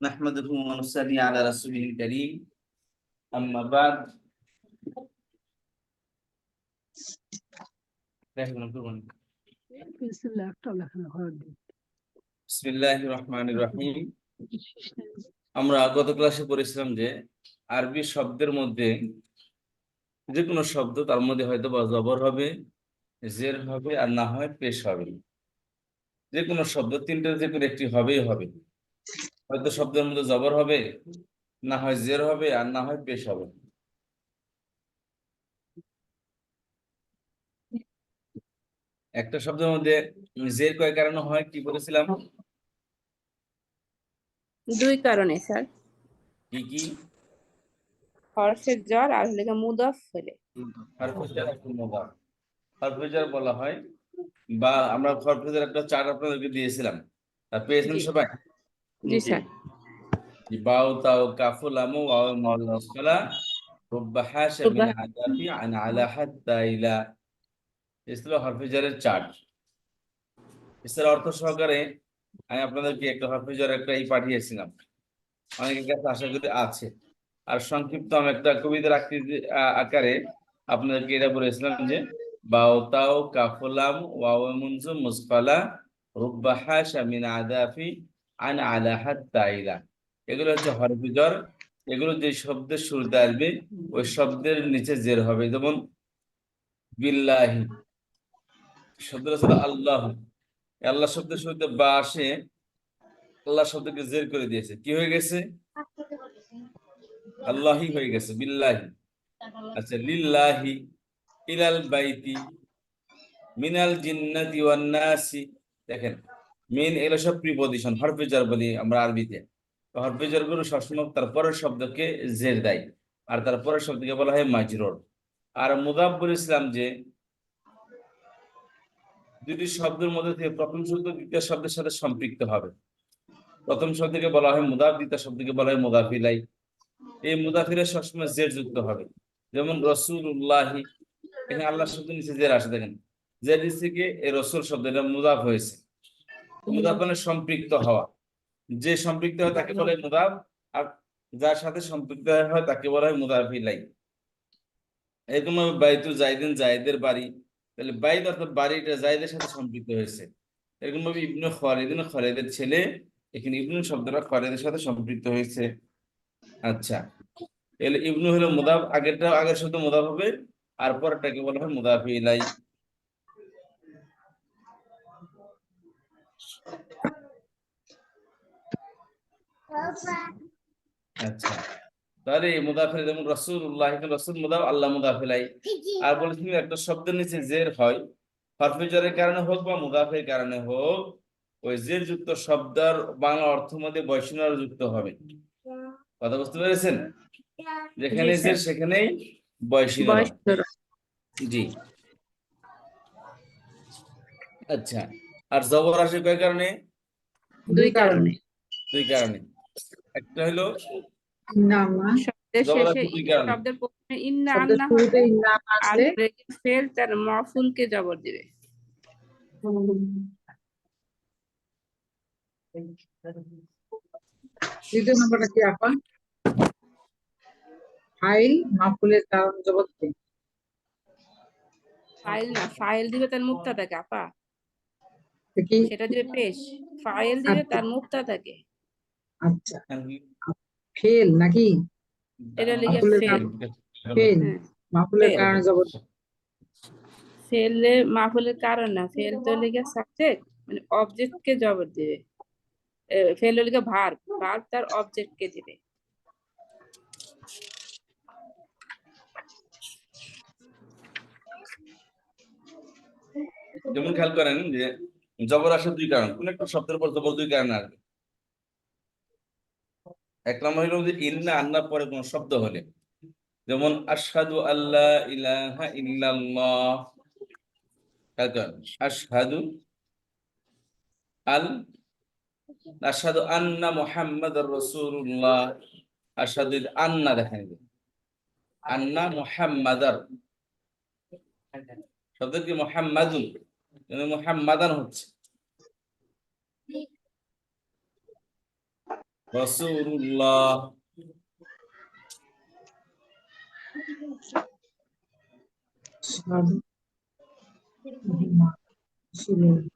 نحمده ونصلي على رسوله الكريم أما بعد বিসমিল্লাহির রহমানির রহিম। আমরা গত ক্লাসে পড়েছিলাম যে আরবি শব্দের মধ্যে যে কোনো শব্দ তার মধ্যে হয়তো বা জবর হবে, জের হবে, আর না হয় পেশ হবে। যে কোনো শব্দ তিনটার যে কোনো একটি হবেই হবে। হয়তো শব্দের মধ্যে জবর হবে, না হয় জের হবে, আর না হয় পেশ হবে। একটা শব্দের মধ্যে জের কয় কারণে হয় কি বলেছিলাম? দুই কারণে স্যার। কি কি? হরফের জ্বর আর হলে মুদাফ হলে হরফেজার বলা হয়, বা আমরা হরফেজার একটা চার্ট আপনাদেরকে দিয়েছিলাম, তা পেয়েছেন সবাই? জি স্যার। বাউ তাও কাফু লামু ওয়াও মুন মুসকালা রুব্বা হাশা মিন আদাফি আন আলা হাত্তা ইলা। ইসলাম হরফেজারের চার্ট। এর অর্থ সহকারে আমি আপনাদেরকে একটা হরফেজার একটা পাঠিয়েছিলাম, অনেকের কাছে আশা করি আছে। আর সংক্ষিপ্ত আমি একটা কবিতার আকৃতি আকারে আপনাদেরকে এটা বলেছিলাম যে বাউ তাও কাফু লাম ওয়াও মুনজু মুসকালা রুব্বা হাশা মিন আদাফি আন আলা হাত্তা ইলা। এগুলো হচ্ছে হরফেজার। এগুলো যে শব্দের শুরুতে আসবে ওই শব্দের নিচে জের হবে। যেমন বিল্লাহি শব্দের সাথে আল্লাহ, আল্লাহ শব্দের শুরুতে বা আসে, আল্লাহ শব্দকে জের করে দিয়েছে, কি হয়ে গেছে? আল্লাহি হয়ে গেছে, বিল্লাহি। আচ্ছা, লিল্লাহি, ইলাল বাইতি, মিনাল জিন্নাতি ওয়ান নাসি। দেখেন, মিন এগুলো সব প্রিপজিশন, হরফেজার বলি আমরা আরবিতে। হরফেজার গুলো সবসময় তার পরের শব্দকে জের দেয়, আর তার পরের শব্দকে বলা হয় মাজরুর। আর মুদাফ বলেছিলাম যে দুটি শব্দের মধ্যে থেকে প্রথম শব্দ দ্বিতীয় শব্দের সাথে সম্পৃক্ত হবে। প্রথম শব্দকে বলা হয় মুদাফ, দ্বিতীয় শব্দকে বলা হয় মুদাফ ইলাই। এই মুদাফিরের সবসময় জের যুক্ত হবে। যেমন রসুল্লাহি, এখানে আল্লাহ শব্দ নিচে জের আসে, দেখেন জের নিচে গিয়ে এই রসুল শব্দ এটা মুদাফ হয়েছে। মুদাফ মানে সম্পৃক্ত হওয়া, যে সম্পৃক্ত হয় তাকে বলা হয় মুদাফ, আর যার সাথে সম্পৃক্ত হয় তাকে বলা হয় মুদাফ ইলাই। এরকম ভাবে বাইতু জাইদিন, জায়েদের বাড়ি, তাহলে বাইত অর্থাৎ বাড়িটা জায়েদের সাথে সম্পৃক্ত হয়েছে। এরকম ভাবে ইবনে খালিদিন, খালিদের ছেলে, এখানে ইবনু শব্দটা খালিদের সাথে সম্পৃক্ত হয়েছে। আচ্ছা, এলে ইবনু হলো মুদাফ, আগের শব্দ মুদাফ হবে, আর পরেরটাকে বলা হয় মুদাফ ইলাই। আচ্ছা, তাহলে এই মুদাফিল, যেমন রাসূলুল্লাহ, এখানে রাসূল মুদাফ, আল্লাহ মুদাফ ইলাই। আর বলেছি একটা শব্দের নিচে জের হয়, হরফে জেরের কারণে হোক বা মুদাফের কারণে হোক, ওই জের যুক্ত শব্দের বাংলা অর্থ মধ্যে বৈষম্য যুক্ত হবে। কথা বুঝতে পেরেছেন? যেখানে জের সেখানেই বৈষম্য। জি, আচ্ছা। আর জবর আসে কয় কারণে? দুই কারণে। দুই কারণে। একটা হলো শব্দের জবর শেষে আসে দুই কারণে। শব্দের প্রথমে ইন্না আন্না হবে, আর ফেল তার মাফুলকে জবর দিবে। দ্বিতীয় নম্বরটা কি আপা? ফাইল মাফুলের কারণ জবর দিবে। ফাইল না, ফাইল দিবে তার মুক্তাদাকে আপা, কি সেটা দিবে পেশ। ফাইল দিবে তার মুক্তাদাকে। আচ্ছা, ফেল নাকি? এটা লিখে ফেল। ফেল মাফুলের ফেল কারণে জবর। ফেলে মাফুলের কারণ না, ফেল তো লিখে সাবজেক্ট, মানে অবজেক্ট কে জবর দিবে। ফেল লিখে ভার্ব, ভার্ব তার অবজেক্ট কে দিবে। যেমন খেয়াল করেন যে জবর আসার দুই কারণ, কোন একটা শব্দের পর জবর দুই কারণে আসবে। এক নম্বর হলো যে ইন্না আন্নার পরে কোন শব্দ হলে, যেমন আশহাদু আল্লা ইলাহা ইল্লাল্লাহ, আশহাদু আল, আশহাদু আন্না মুহাম্মাদুর রাসূলুল্লাহ, আশহাদু আন্না, দেখেন আন্না মুহাম্মাদার, শব্দ কি মুহাম্মাদুন, কিন্তু মুহাম্মাদান হচ্ছে। রাসূলুল্লাহ। আশহাদু আন্না রাসূলুল্লাহ।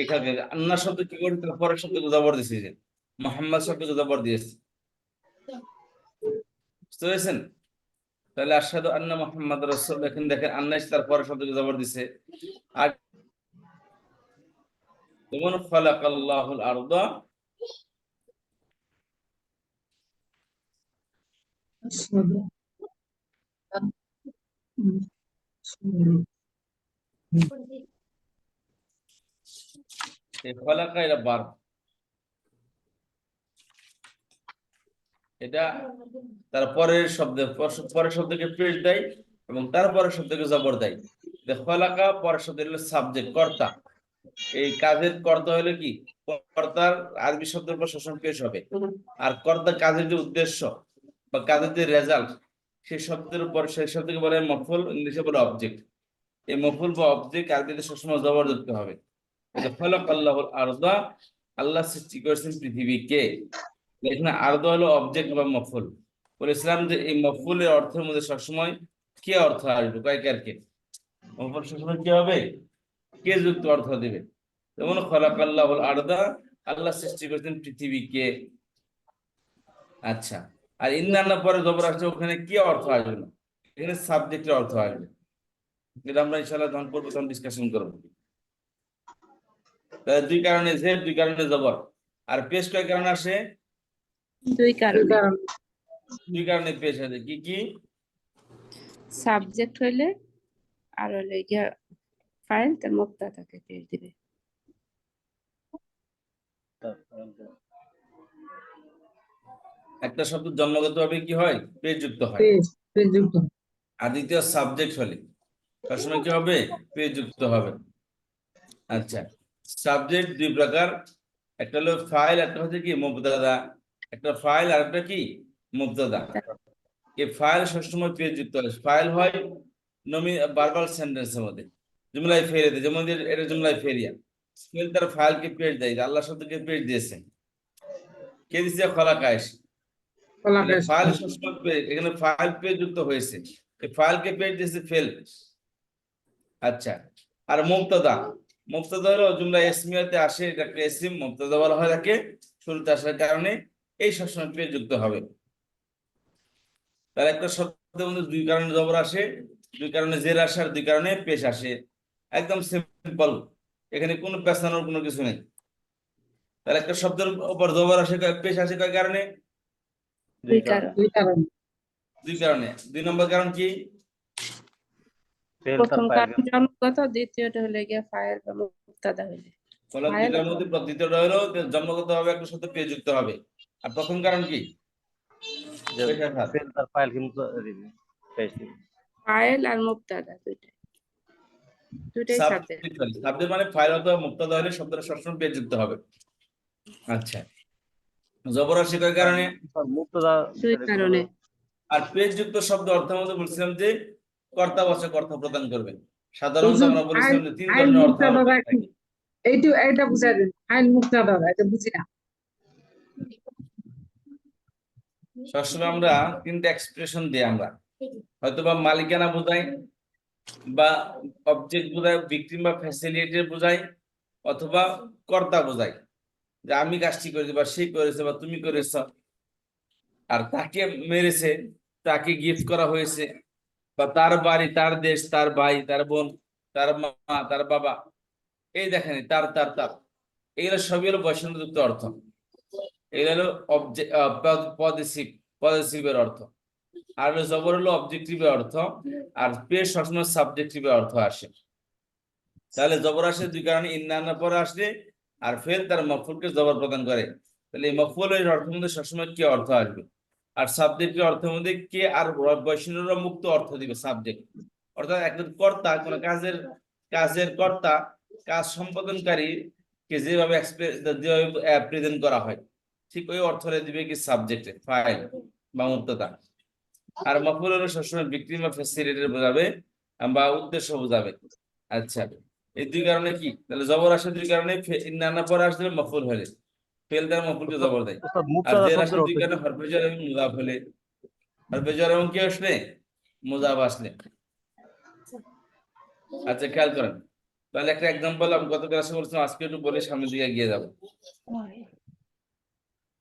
এখানে আন্না শব্দ কি করে তার পরের শব্দকে জবর দিয়েছে, যে মুহাম্মদ শব্দকে জবর দিয়েছে, বুঝতে পেরেছেন? তাহলে আশহাদু আন্না মুহাম্মাদ রাসূল, এখানে দেখেন আন্না এসে তার পরের শব্দকে জবর দিছে। আর যেমন খালাকাল্লাহুল আরদা, আশহাদু আন্না রাসূলুল্লাহ। এই খালাকা এটা ভার্ব, এটা তার পরের শব্দকে পেশ দেয় এবং তারপরের শব্দকে জবর দেয়। খালাকা পরের শব্দ হলো সাবজেক্ট, কর্তা। এই কাজের কর্তা হলো কি, কর্তার আরবি শব্দের পর সবসময় পেশ হবে। আর কর্তা কাজের যে উদ্দেশ্য বা কাজের যে রেজাল্ট, সেই শব্দের উপর সেই শব্দকে বলে মফউল, ইংলিশে বলে অবজেক্ট। এই মফউল বা অবজেক্ট আরবিতে সবসময় জবর যুক্ত হবে। খালাকাল্লাহুল আরদা, আল্লাহ সৃষ্টি করেছেন পৃথিবীকে। এখানে আরদা হলো অবজেক্ট বা মফউল। বলেছিলাম যে এই মফউলের অর্থের মধ্যে সবসময় কে অর্থ আসবে, কয়কার কে। মফউল সবসময় কি হবে, কে যুক্ত অর্থ দিবে। যেমন খালাকাল্লাহুল আরদা, আল্লাহ সৃষ্টি করেছেন পৃথিবীকে। আচ্ছা, আর ইন্নান্না পরে জবর আসছে, ওখানে কে অর্থ আসবে না, এখানে সাবজেক্টের অর্থ আসবে। এটা আমরা ইনশাআল্লাহ যখন পড়বো তখন ডিসকাশন করবো। তাহলে দুই কারণে জেড, দুই কারণে জবর। আর পেশ কয় কারণে আসে, দুই কারণে। দুই কারণে পেশ আছে। কি কি? সাবজেক্ট হইলে আর হইলে গিয়া ফাইল তার মুক্তাদাকে পেশ দিবে। একটা শব্দ জন্মগতভাবে কি হয়, পেশ যুক্ত হয়। পেজ যুক্ত। আর দ্বিতীয় সাবজেক্ট হলে সবসময় কি হবে, পেশ যুক্ত হবে। আচ্ছা, সাবজেক্ট দুই প্রকার, একটা হলো ফাইল, একটা হচ্ছে কি মুবতাদা। একটা ফাইল আর একটা কি মুবতাদা। এই ফাইল সবসময় পেজ যুক্ত হয়। ফাইল হয় ভার্বাল সেন্টেন্সের মধ্যে, জুমলায় ফেরিয়াতে, যেমন এটা জুমলায় ফেরিয়া, ফেল তার ফাইলকে পেজ দেয়, আল্লাহ শব্দকে পেজ দিয়েছে, কে দিচ্ছে, খলাকা এসে। ফাইল সবসময় এখানে ফাইল পেজ যুক্ত হয়েছে, এই ফাইলকে পেজ দিয়েছে ফেল। আচ্ছা, আর মুবতাদা, মুবতাদা হলো জুমলা ইসমিয়াতে আসে, এটাকে ইসম মুবতাদা বলা হয়, তাকে শুরুতে আসার কারণে এই সবসময় পেজ যুক্ত হবে। তার একটা শব্দের মধ্যে দুই কারণে জবর আসে, দুই কারণে জের আসে, আর দুই কারণে পেশ আসে। একদম সিম্পল, এখানে কোনো পেছানোর কোনো কিছু নেই। তাহলে একটা শব্দের উপর জবর আসে, পেশ আসে কয় কারণে, দুই কারণ। দুই কারণে। দুই নম্বর কারণ কি, প্রথম কারণ জন্মগত, দ্বিতীয়টা হলে গিয়া ফাইল বা মুক্তাদা হইলে। ফাইল দুইটার মধ্যে দ্বিতীয়টা হলো জন্মগত ভাবে একটা সাথে পেশ যুক্ত হবে। আর প্রথম কারণ কি, ফাইল আর মুক্তাদা দুইটাই সাবজেক্ট। সাবজেক্ট মানে ফাইল অথবা মুক্তাদা হলে শব্দটা সবসময় পেশ যুক্ত হবে। আচ্ছা, জবর আসে কয় কারণে, দুই কারণে। আর পেজ যুক্ত শব্দ অর্থের মধ্যে বলছিলাম যে কর্তাবাচক অর্থ প্রদান করবে। সাধারণত আমরা বলেছিলাম যে তিন ধরনের অর্থ থাকে। এইটা বুঝাই দেন, আইন মুক্তাদা, এটা বুঝি না। সবসময় আমরা তিনটা এক্সপ্রেশন দিই, আমরা হয়তোবা মালিকানা বোঝাই, বা অবজেক্ট বোঝাই, ভিকটিম বা ফ্যাসিলিটেটর বোঝাই, অথবা কর্তা বোঝাই, যে আমি কাজটি করেছি বা সে করেছে বা তুমি করেছ। আর তাকে মেরেছে, তাকে গিফট করা হয়েছে, বা তার বাড়ি, তার দেশ, তার ভাই, তার বোন, তার মা, তার বাবা, এই দেখেন তার তার তার, এগুলো সবই হলো বৈষম্যযুক্ত অর্থ। এগুলো হলো পজিটিভের অর্থ। আর হলো জবর হলো অবজেক্টিভের অর্থ। আর পেশ সবসময় সাবজেক্টিভের অর্থ আসে। তাহলে জবর আসে দুই কারণে, ইন্নার পরে আসলে, আর ফেল তার মফউলকে জবর প্রদান করে। তাহলে এই মফউলের অর্থের মধ্যে সবসময় কি অর্থ আসবে, আর সাবজেক্টের অর্থের মধ্যে কে আর বৈষম্য মুক্ত অর্থ দিবে সাবজেক্ট। অর্থাৎ একজন কর্তা, কোন কাজের কর্তা, কাজ সম্পাদনকারী কে যেভাবে প্রেজেন্ট করা হয়, ঠিক ওই অর্থটা দিবে কি সাবজেক্টে, ফাইল বা মুক্তদা। আর মফউল হলো সবসময় ভিকটিম বা ফ্যাসিলিটেটর বোঝাবে বা উদ্দেশ্য বোঝাবে। আচ্ছা, এই দুই কারণে কি তাহলে জবর আসে দুই কারণে ইন্না পরে আসলে মফুল হলে ফেল দ্বারা মফুলকে জবর দেয় উস্তাদ আর মুবতাদা জের আসে শব্দের দুই অর্থ কি? কারণে হরফে জার এবং মুজাফ হলে হরফে জার এবং কি আসলে মুজাফ আসলে আচ্ছা খেয়াল করেন তাহলে একটা এক্সাম্পল আমি গত ক্লাসে বলছিলাম আজকে একটু বলে সামনের দিকে এগিয়ে যাব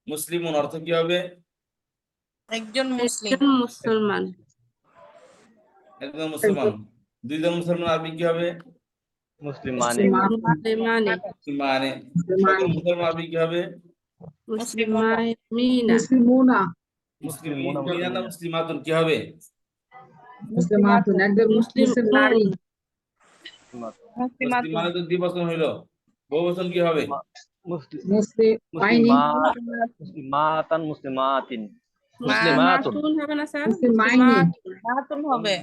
মুসলিমুন অর্থ কি হবে একজন মুসলিম একজন মুসলমান একজন মুসলমান দুইজন মুসলমান আরবি কি হবে মুসলিম মানে মুসলিমানে মানে সকল মুসলমান আরবি কি হবে মুসলিমিনা মুসলিমুনা মুসলিম মুসলিমুনা, মিনা না মুসলিমিনা। মুসলিমাতুন কি হবে মুসলিমাতুন একজন মুসলিম নারী মুসলিম মানে তো দ্বিবচন হইলো বহুবচন কি হবে মুসলিম মুসলিম মাইনি মুসলিমাতান মুসলিমাতিন মুসলিমাতুন মাতুন হবে না স্যার মুসলিম মাইনি মাতুন হবে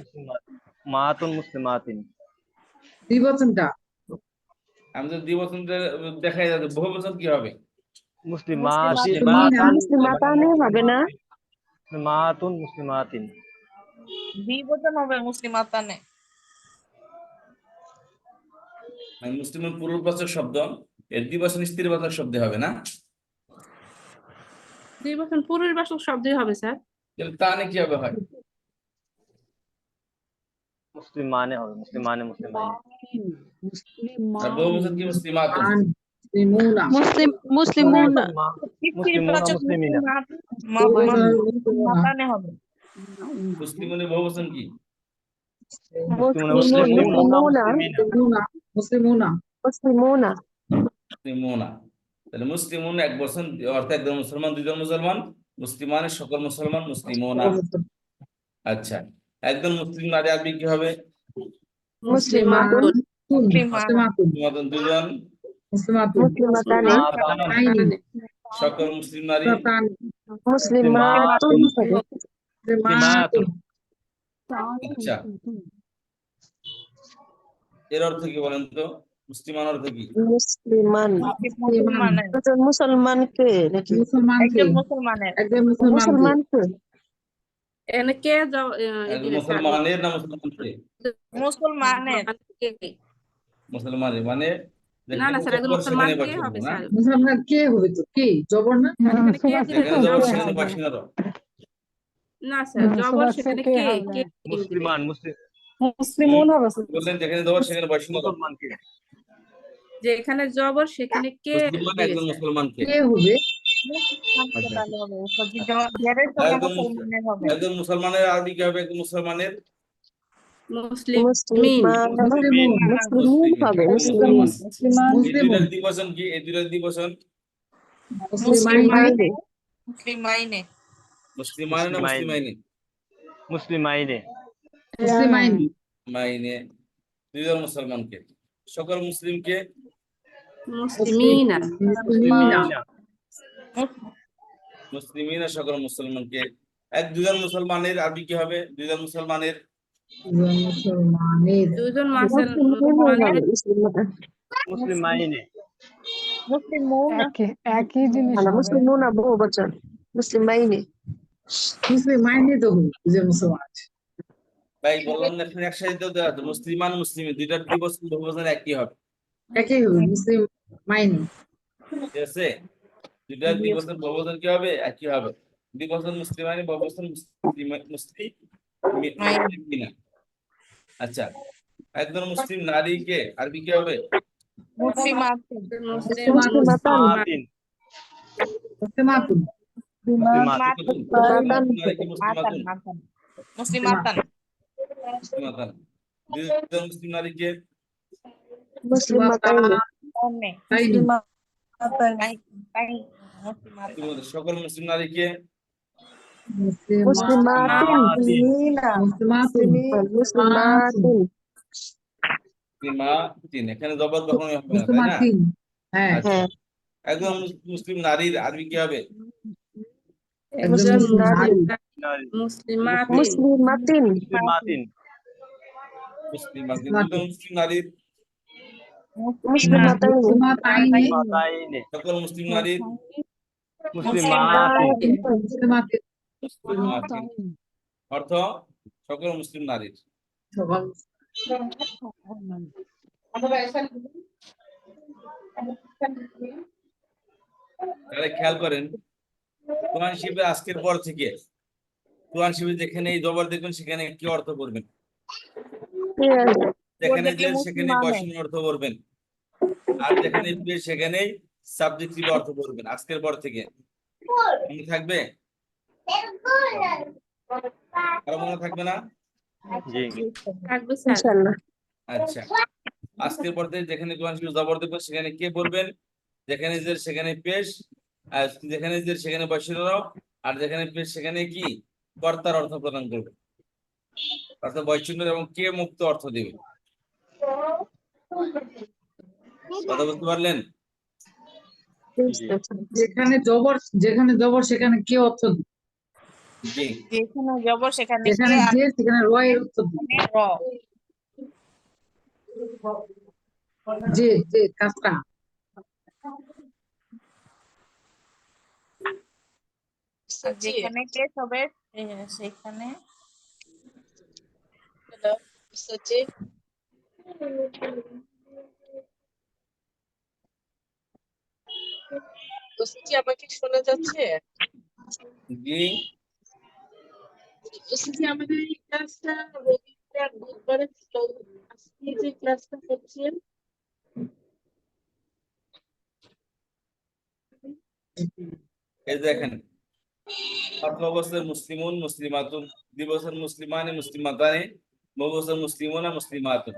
মাতুন মুসলিমাতিন দ্বিবচনটা আমি তো দ্বিবচন দেখাই যাচ্ছে বহুবচন কি হবে মুসলিমাতান হবে না মুসলিমাতুন মুসলিমাতিন দ্বিবচন হবে মুসলিমাতানে মানে মুসলিমের পূর্ববাচক শব্দ এর দ্বিবচন স্ত্রীবাচক শব্দ হবে না দ্বিবচন পুরুষবাচক শব্দই হবে স্যার তাহলে তানে কি হবে হয় মুসলিমানে হবে মুসলিমানে মুসলিমাইনে আর বহুবচন কি মুসলিমাতুন মুসলিমুনা মুসলিমুনা মুসলিমুনা মুসলিমিনা মাতানে হবে মুসলিমনের বহুবচন কি মুসলিমুনা মুসলিমিনা মুসলিমুনা মুসলিমুনা মুসলিমুনা তাহলে মুসলিমুন এক বচন অর্থাৎ একজন মুসলমান দুইজন মুসলমান মুসলিমানের সকল মুসলমান মুসলিমুনা আচ্ছা একজন মুসলিম নারী আরবি কি হবে মুসলিমাতুন মুসলিমাতুন মুসলিমাতুন দুইজন মুসলিমাতুন মুসলিমাতানে মাইনি সকল মুসলিম নারী মুসলিমাতান মুসলিমাতুন মুসলিমাতুন আচ্ছা এর অর্থ কি বলেন তো মুসলিমান অর্থ কি মুসলিমান মুসলমানের একজন মুসলমানকে নাকি মুসলমানকে একজন মুসলমানের একজন মুসলমানকে মুসলমানকে এনে কে একজন মুসলমানের না মুসলমানকে মুসলমানের মুসলমানের মানে না না স্যার একজন মুসলমান কে হবে স্যার মুসলমান কে হবে তো কে জবর না এখানে কে এখানে জবর সেখানে বাসিন্দার না স্যার জবর সেখানে কে কে মুসলিমান মুসলিমুন হবে বললেন যেখানে জবর সেখানে বাসিন্দার মুসলমানকে যে এখানে জবর সেখানে কে মুসলমান একজন মুসলমানকে কে হবে একজন মুসলমানের আরবি কি হবে একজন মুসলমানের মুসলিম মুসলিমুন হবে এই দুইটার দ্বিবচন কি এই দুইটার দ্বিবচন মুসলিমাইনে মুসলিমাইনে মুসলিমান না মুসলিমাইনে মুসলিমাইনে মুসলিমাইনি মাইনে দুইজন মুসলমানকে সকল মুসলিমকে মুসলিমিনা মুসলিমিনা মুসলিমিনা সকল মুসলমানকে এক দুজন মুসলমানের আরবি কি হবে দুজন মুসলমানের মুসলমানের দুজন মুসলমানের মুসলিমাইনে একই জিনিস মুসলিমুনা বহু বচন মুসলিমাইনে মুসলিমাইনি তো যে মুসলমান আছে ভাই বললাম না এখানে একসাথে তো দেওয়া আছে মুসলিমান মুসলিম দুইটার দ্বিবচন বহুবচন একই হবে একই হবে মুসলিম মাইনি ঠিক আছে দুইটার দ্বিবচন বহুবচন কি হবে একই হবে দ্বিবচন মুসলিমানি বহুবচন মুসলিমিনা আচ্ছা একজন মুসলিম নারীকে আরবি কি হবে মুসলিমাতুন মুসলিমাতিন মুসলিমাতুন নারীকে মুসলিমাতুন মুসলিমাতান মুসলিমাতান দুইজন মুসলিম নারীকে মুসলিমাতাইনে তাইনি সকল মুসলিম নারীকে মুসলিমাতিন মুসলিমাতুন মুসলিমাতিন মুসলিমাতিন এখানে জবর কখনোই হবে না তাই না মুসলিমাতিন হ্যাঁ আচ্ছা একজন মুসলিম নারীর আরবি কি হবে একজন মুসলিম নারী মুসলিমাতিন মুসলিমাতিন মুসলিমাতিন মুসলিমাতিন দুজন মুসলিম নারীর মুসলিমাতাইনে মুসলিমাতাইনি মুসলিমাতাইনে সকল মুসলিম নারীর মুসলিমাতিন মুসলিমাতিন মুসলিমাতিন অর্থ সকল মুসলিম নারীর সবাই তাহলে খেয়াল করেন, কোরআন শিবের আজকের পর থেকে কোরআন শিবের যেখানে এই জবর দেখবেন সেখানে কি অর্থ করবেন, Yes. যেখানে দেখলে জের সেখানে মুসলিম বসনের অর্থ করবেন, আর যেখানে পেশ সেখানেই সাবজেক্টিভ অর্থ করবেন আজকের পর থেকে। মনে থাকবে? কারো মনে থাকবে না? জি থাকবে স্যার। ইনশাআল্লাহ। আচ্ছা, আজকের পর থেকে যেখানে কোরআন শিব জবর দেখবেন সেখানে কে বলবেন, যেখানে জের সেখানে পেশ, আর যেখানে জের সেখানে বসনের, আর যেখানে পেশ সেখানে কি কর্তার অর্থ প্রদান করবে, অর্থাৎ বৈচিত্র্য এবং কে মুক্ত অর্থ দিবে। কথা বুঝতে পারলেন? জি যেখানে জবর সেখানে কে অর্থ দিবে? জি। যেখানে জবর সেখানে যেখানে কে আর যে সেখানে র এর উত্তর দিবে। র। যে কাজটা আর যেখানে কে হবে সেখানে আমাকে শোনা যাচ্ছে? জি। আমাদের এই ক্লাসটা রবিবার বুধবারে ছিল। আজকে যে ক্লাসটা হচ্ছে এই দেখেন, প্রথম অবস্থায় মুসলিমুন মুসলিমাতুন, দ্বিবছর মুসলিমানে মুসলিমাতানে, বহুবছর মুসলিমুনা মুসলিমাতুন।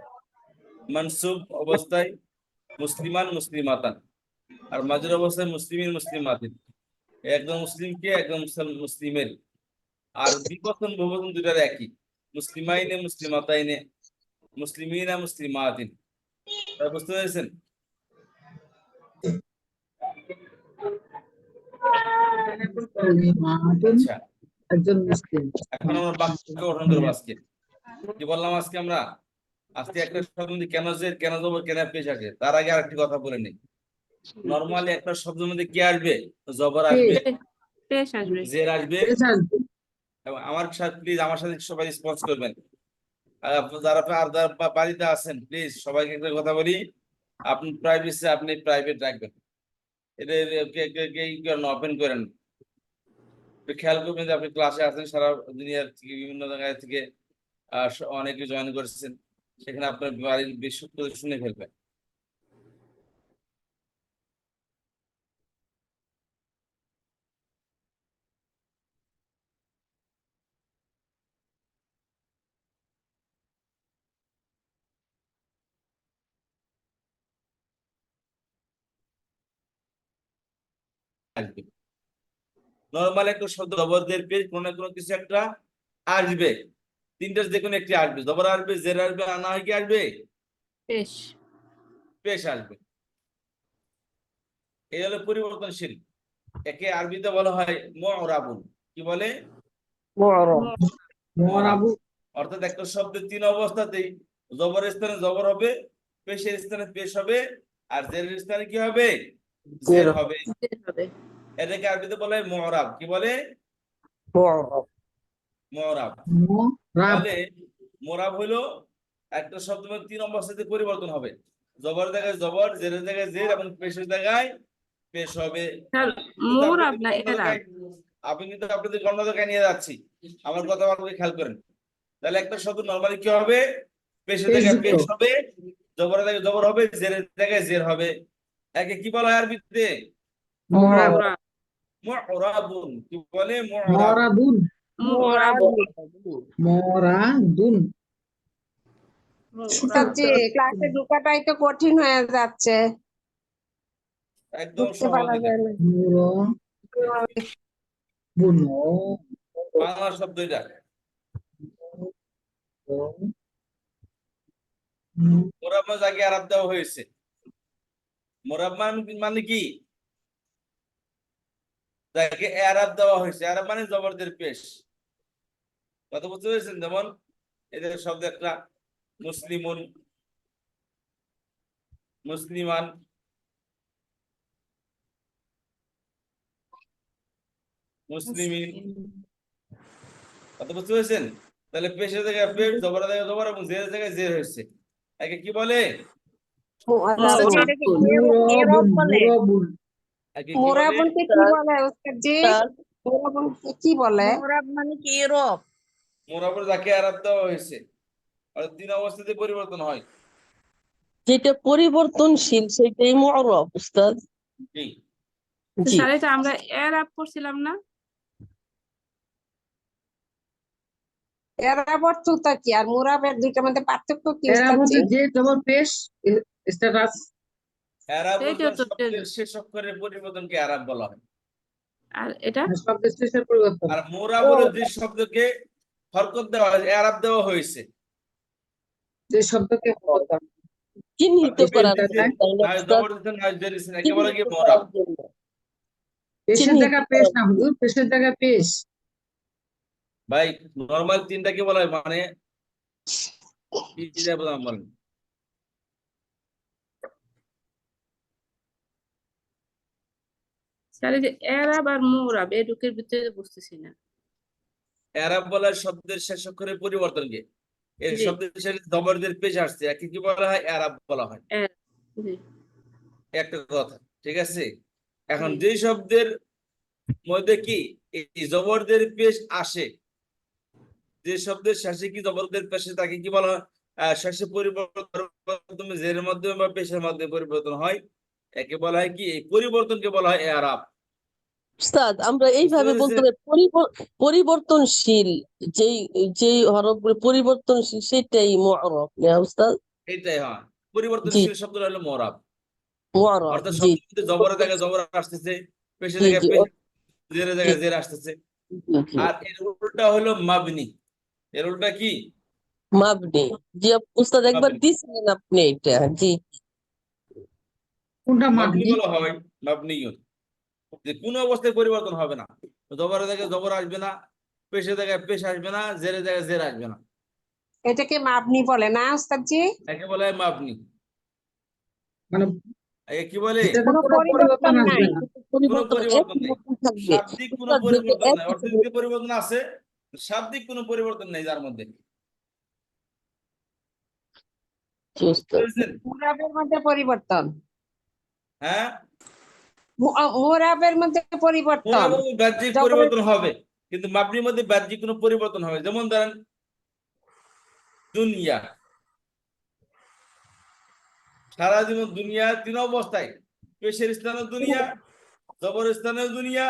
মানসুব অবস্থায় মুসলিমান মুসলিমাতান, আর মাজরুর অবস্থায় মুসলিমিন মুসলিমাতিন। একজন মুসলিমকে একজন মুসলিমের। আর বিবচন বহুবচন দুটার একই, মুসলিমাইনে মুসলিমাতাইনে, মুসলিমিনা মুসলিমাতিন। বুঝতে পেরেছেন? আচ্ছা, একজন মুসলিম। এখন আমরা বাক্য গঠন করবো আজকে। কি বললাম আজকে আমরা? আজকে একটা শব্দ মধ্যে কেন জের, কেন জবর, কেন পেশ আসে, তার আগে আরেকটি কথা বলে নেই। নরমালি একটা শব্দের মধ্যে কি আসবে? জবর আসবে, পেশ আসবে। জের আসবে। পেশ আসবে। এবং আমার সাথে প্লিজ, আমার সাথে সবাই রেসপন্স করবেন। আর যারা আর যারা বাড়িতে আছেন প্লিজ সবাইকে একটা কথা বলি, আপনি প্রাইভেসি আপনি প্রাইভেট রাখবেন, এটা ওপেন করেন। একটু খেয়াল করবেন যে আপনি ক্লাসে আছেন, সারা দুনিয়ার থেকে বিভিন্ন জায়গা থেকে অনেকে জয়েন করেছেন, সেখানে আপনার বাড়ির বিশুদ্ধ করে শুনে ফেলবেন। আসবে নরমাল একটা শব্দ জবরদের পেশ, কোনো না কোনো কিছু একটা আসবে, তিনটার যে কোনো একটি আসবে, জবর আসবে, জের আসবে, আর না হয় কি আসবে? পেশ। পেশ আসবে। এই হলো পরিবর্তনশীল। একে আরবিতে বলা হয় মুরাবুন। কি বলে? মুরাব। অর্থাৎ একটা শব্দের তিন অবস্থাতেই জবরের স্থানে জবর হবে, পেশের স্থানে পেশ হবে, আর জেরের স্থানে কি হবে? জের হবে। এটাকে আরবিতে বলা হয় মুরাব। কি বলে? মুরাব। তাহলে মুরাব হলো একটা শব্দের তিন অবস্থাতে পরিবর্তন হবে, জবরের জায়গায় জবর, জেরের জায়গায় জের, এবং পেশের জায়গায় পেশ হবে। মুরাব না এরাব। আপনি কিন্তু আপনাদের গণনায় নিয়ে যাচ্ছি, আমার কথা ভালো খেয়াল করেন। তাহলে একটা শব্দ নরমালি কি হবে? পেশের জায়গায় পেশ হবে, জবরের জায়গায় জবর হবে, জেরের জায়গায় জের হবে। একে কি বলা হয় আরবিতে? মুরাবুন। কি বলে? মুরাব। মরাদুন। ক্লাসে ঢোকাটাই তো কঠিন হয়ে যাচ্ছে, একদম ঢুকতে সহজ পারা এটা। যায় না। বাংলা শব্দ এটা। মোরাব জায়গায় আরব দেওয়া হয়েছে। মোরাব মানে কি? যাকে আরব দেওয়া হয়েছে, আরব মানে জবরদের পেশ। কথা বুঝতে পেরেছেন? যেমন এদের শব্দ একটা মুসলিমুন, মুসলিমান, মুসলিমিন। কথা বুঝতে পেরেছেন? তাহলে পেশের জায়গায় পেশ, জবরের জায়গায় জবর, এবং জেরের জায়গায় জের হয়েছে। একে কি বলে? মুরাবুন উস্তাদ জি, এটাকে এরব বলে? মুরাবুন আগে কি বলে? মুরাবুনকে কি বলে উস্তাদজি? মুরাবুনকে কি বলে? মোরাব মানে কি এরব? মোরাবর যাকে আরাব দেওয়া হয়েছে আর 3 অবস্থাতে পরিবর্তন হয়। যেটা পরিবর্তনশীল সেটাই মুআরব উস্তাদ। জি, তো জি স্যার এটা আমরা এরাব পড়ছিলাম না? এরাব অর্থটা কি আর মুরাবের দুইটার মধ্যে পার্থক্য কি এরা উস্তাদজি? বলতে যে জবর পেশ স্ট্যাটাস আরাব সেইটাও তো শব্দের শেষ অক্ষরের পরিবর্তনকে আরাব বলা হয়। আর এটা শব্দ শেষের পরিবর্তন আর মোরাবরের যে শব্দকে হরকত দেওয়া হয়েছে, আরাব দেওয়া হয়েছে, যে শব্দকে পরিবর্তন চিহ্নিত অর্থাৎ করার পেশটা জন্য, তাই না না উস্তাদ? জবর দিতে না জের দিতে, একে বলা কি চিহ্নিত মোরাব। করার জন্য, পেশের চিহ্নিত জায়গা পেশ করার না হুজুর, পেশের জায়গা পেশ। ভাই নরমাল তিনটাকে বলা হয়, মানে কি দিয়ে বললাম বলেন? স্যার এই যে এরাব আর মুরাব এই দুটোর ভিতরে বুঝতেছি না। আরাব বলা হয় শব্দের শেষ অক্ষরের পরিবর্তনকে। এই জি শব্দের শেষে জবরদের পেশ আসছে, একে কি বলা হয়? আরাব বলা হয়। এরাব, জি একটা কথা, ঠিক আছে। এখন জি যে শব্দের মধ্যে কি এই জবরদের পেশ আসে, যে শব্দের শেষে কি জবরদের পেশে, তাকে কি বলা হয়? শেষে পরিবর্তন জের মাধ্যমে বা পেশের মাধ্যমে পরিবর্তন হয়, একে বলা হয় কি? এই পরিবর্তনকে বলা হয় এরাব। উস্তাদ আমরা বুঝতে এইভাবে বলতে পেরেছেন? পারি পরিবর্তনশীল, যেই যেই হরফগুলো পরিবর্তনশীল সেটাই মুআরব না উস্তাদ? এইটাই হয় জি পরিবর্তনশীল শব্দটা হলো মুরাব। মুআরব, অর্থাৎ জি শব্দের মধ্যে জবরের জায়গায় জবর আসতেছে, পেশের জি জায়গায় জি পেশ, ও- জেরের জি জায়গায় জের আসতেছে। জি জি আর এর উল্টা হলো মাবনি। এর উল্টা কি? মাবনি। জি উস্তাদ একবার মাবনি। দিছিলেন আপনি এটা। জি কোনটা মাবনি মাবনি? বলা হয় মাবনিয়ুন, যে কোনো অবস্থায় পরিবর্তন হবে না। জবরের জায়গায় জবর আসবে না, পেশের জায়গায় পেশ আসবে না, জেরের জায়গায় জের আসবে না, এটাকে মাবনি বলে না উস্তাদজি? একে বলা হয় মাবনি। মানে একে কি বলে? এটাতে কোনো কোনো পরিবর্তন পরিবর্তন আসবে নাই। না। কোনো পরিবর্তন পরিবর্তন নেই। পরিবর্তন থাকবে শাব্দিক কোনো উস্তাদ, যেটা পরিবর্তন নাই, একই অর্থনৈতিক পরিবর্তন আছে, শাব্দিক কোনো পরিবর্তন নেই যার মধ্যে। জি বুঝতে উস্তাদ। পেরেছেন? মুরাবের মধ্যে পরিবর্তন, হ্যাঁ, মুরাবের মধ্যে পরিবর্তন, মোরাবের বাহ্যিক জবরের পরিবর্তন হবে, কিন্তু মাবনির মধ্যে বাহ্যিক কোনো পরিবর্তন হবে। যেমন ধরেন দুনিয়া, সারা জীবন দুনিয়া 3 অবস্থায়, পেশের স্থানে দুনিয়া, জবর স্থানে দুনিয়া,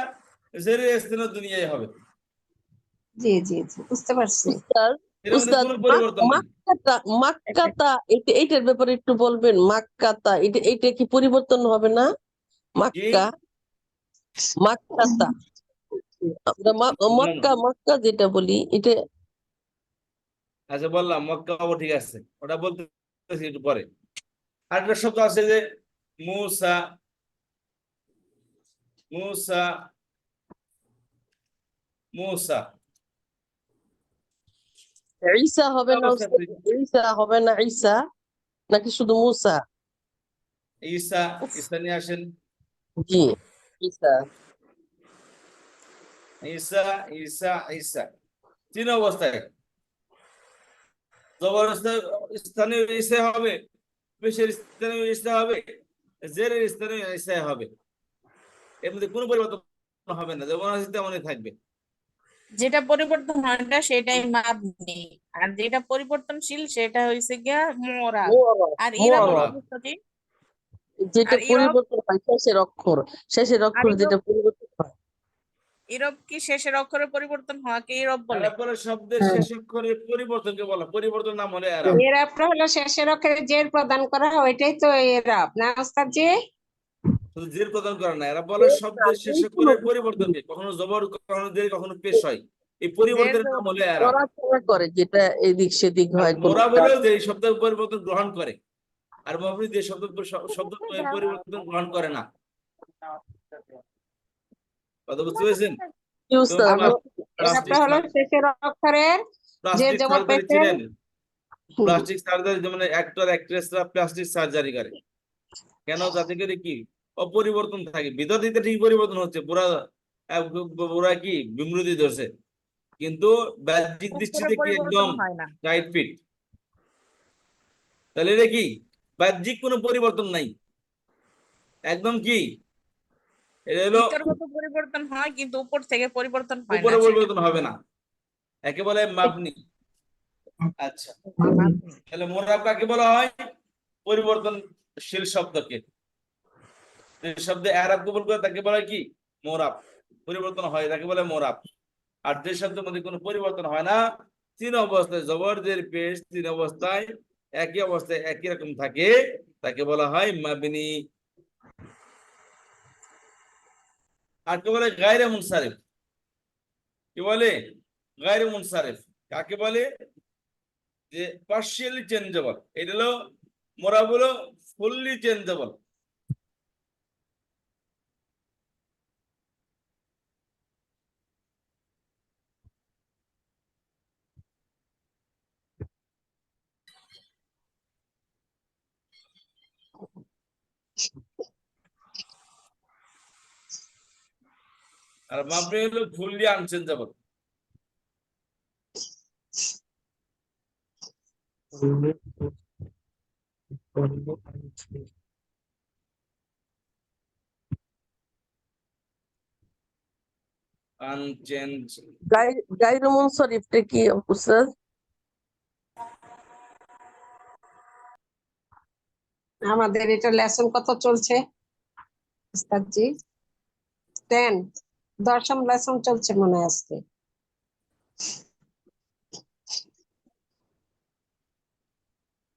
জেরের স্থানে দুনিয়াই হবে। জি জি জি বুঝতে পারছি। উস্তাদ এর মধ্যে উস্তাদ কোনো পরিবর্তন নেই। মাক্কাতা এইটার ব্যাপারে একটু বলবেন। মাক্কাতা এটা কি পরিবর্তন হবে না? কি? মাক্কা মাক্কাতা আমরা বুঝলাম না। মক্কা যেটা বলি এটা। আচ্ছা বললাম মক্কা, ঠিক আছে, ওটা বলতেছি একটু পরে। আরেকটা শব্দ আছে যে মুসা, মুসা, মুসা। ঈসা হবে না উস্তাদ? ঈসা হবে না? ঈসা নাকি শুধু মুসা? ঈসা, ঈসা নিয়ে আসেন। জি ঈসা। ঈসা, ঈসা, ঈসা 3 অবস্থায়। জবর স্থানীয় ঈসা হবে, পেশের স্থানীয় ঈসা হবে, জেরের স্থানীয় ঈসা হবে। এর মধ্যে কোনো পরিবর্তন হবে না, যেমন আছে তেমনই থাকবে। যেটা পরিবর্তন হয় না সেটাই মাবনি, আর যেটা পরিবর্তনশীল সেটা হয়েছে গিয়া মোরাব। মুআরব আর ইরব কি মুআরব উস্তাদি? যেটা আর ইরব, পরিবর্তন হয় শেষের আর অক্ষর যেটা পরিবর্তন হয়। ইরব কি শেষের অক্ষরে পরিবর্তন হওয়াকে ইরব বলে? তারপরে শব্দের হ্যাঁ। শেষ অক্ষরের পরিবর্তনকে বলা, পরিবর্তন নাম হলো এরাব। এরাবটা হলো শেষের অক্ষরে জের প্রদান করা, ওইটাই তো এরাব না উস্তাদজি? শুধু জের প্রদান করে না, এরা বলে শব্দের শেষ অক্ষরের পরিবর্তনকে, কখনো জবর, কখনো জের, কখনো পেশ হয়, এই জের পরিবর্তনের নাম হলো এরাব। নড়াচড়া করে, যেটা এদিক সেদিক আর হয় কোনো মোরাব হলো কাজ। যে শব্দের পরিবর্তন গ্রহণ করে, আর মাবনি যে শব্দ পরিবর্তন গ্রহণ করে না। কথা বুঝতে পেরেছেন? কি উস্তাদ আর প্লাস্টিক এরাবটা হলো শেষের অক্ষরের জের প্লাস্টিক জবর সার্জারি পেশের। চিনেন? প্লাস্টিক সার্জারি যেমন অ্যাক্টর অ্যাক্ট্রেসরা প্লাস্টিক সার্জারি করে কেন? যাতে করে কি অপরিবর্তন থাকে, ভিতর দিকে ঠিক পরিবর্তন হচ্ছে, পুরা পুরা কি বিমৃতি ধরছে, কিন্তু বাহ্যিক অক্ষরে দৃষ্টিতে কি একদম পরিবর্তন হয় না। Tight fit. তাহলে এটা কি বাহ্যিক কোনো পরিবর্তন নাই, একদম কি এটা হলো ভিতরগত পরিবর্তন হয় কিন্তু উপর থেকে পরিবর্তন হয় উপরে না, সেটা পরিবর্তন হবে না, একে বলে মাবনি। আচ্ছা, মাবনি। তাহলে মোরাব কাকে বলা হয়? পরিবর্তনশীল শব্দকে। যে শব্দে এরাব কবুল করে তাকে বলা হয় কি? মোরাব। পরিবর্তন হয় তাকে বলে মোরাব। আর যে শব্দের মধ্যে কোনো পরিবর্তন হয় না, তিন অবস্থায় জবর জের পেশ, তিন অবস্থায় একই অবস্থায় একই রকম থাকে, তাকে বলা হয় মাবনি। আর কে বলে গায়রে মুনসারিফ? কি বলে গায়রে মুনসারিফ? কাকে বলে? যে পার্শিয়ালি চেঞ্জেবল। এটা হলো মোরাব হলো ফুললি চেঞ্জেবল। আর মাবনি হলো ফুললি আনচেঞ্জেবল। আনচেঞ্জ। গায়রু মুনসারিফটা কি উস্তাদ? আমাদের এটা লেসন কত চলছে উস্তাদজি? 10, 10ম লেসন চলছে মনে হয় আজকে।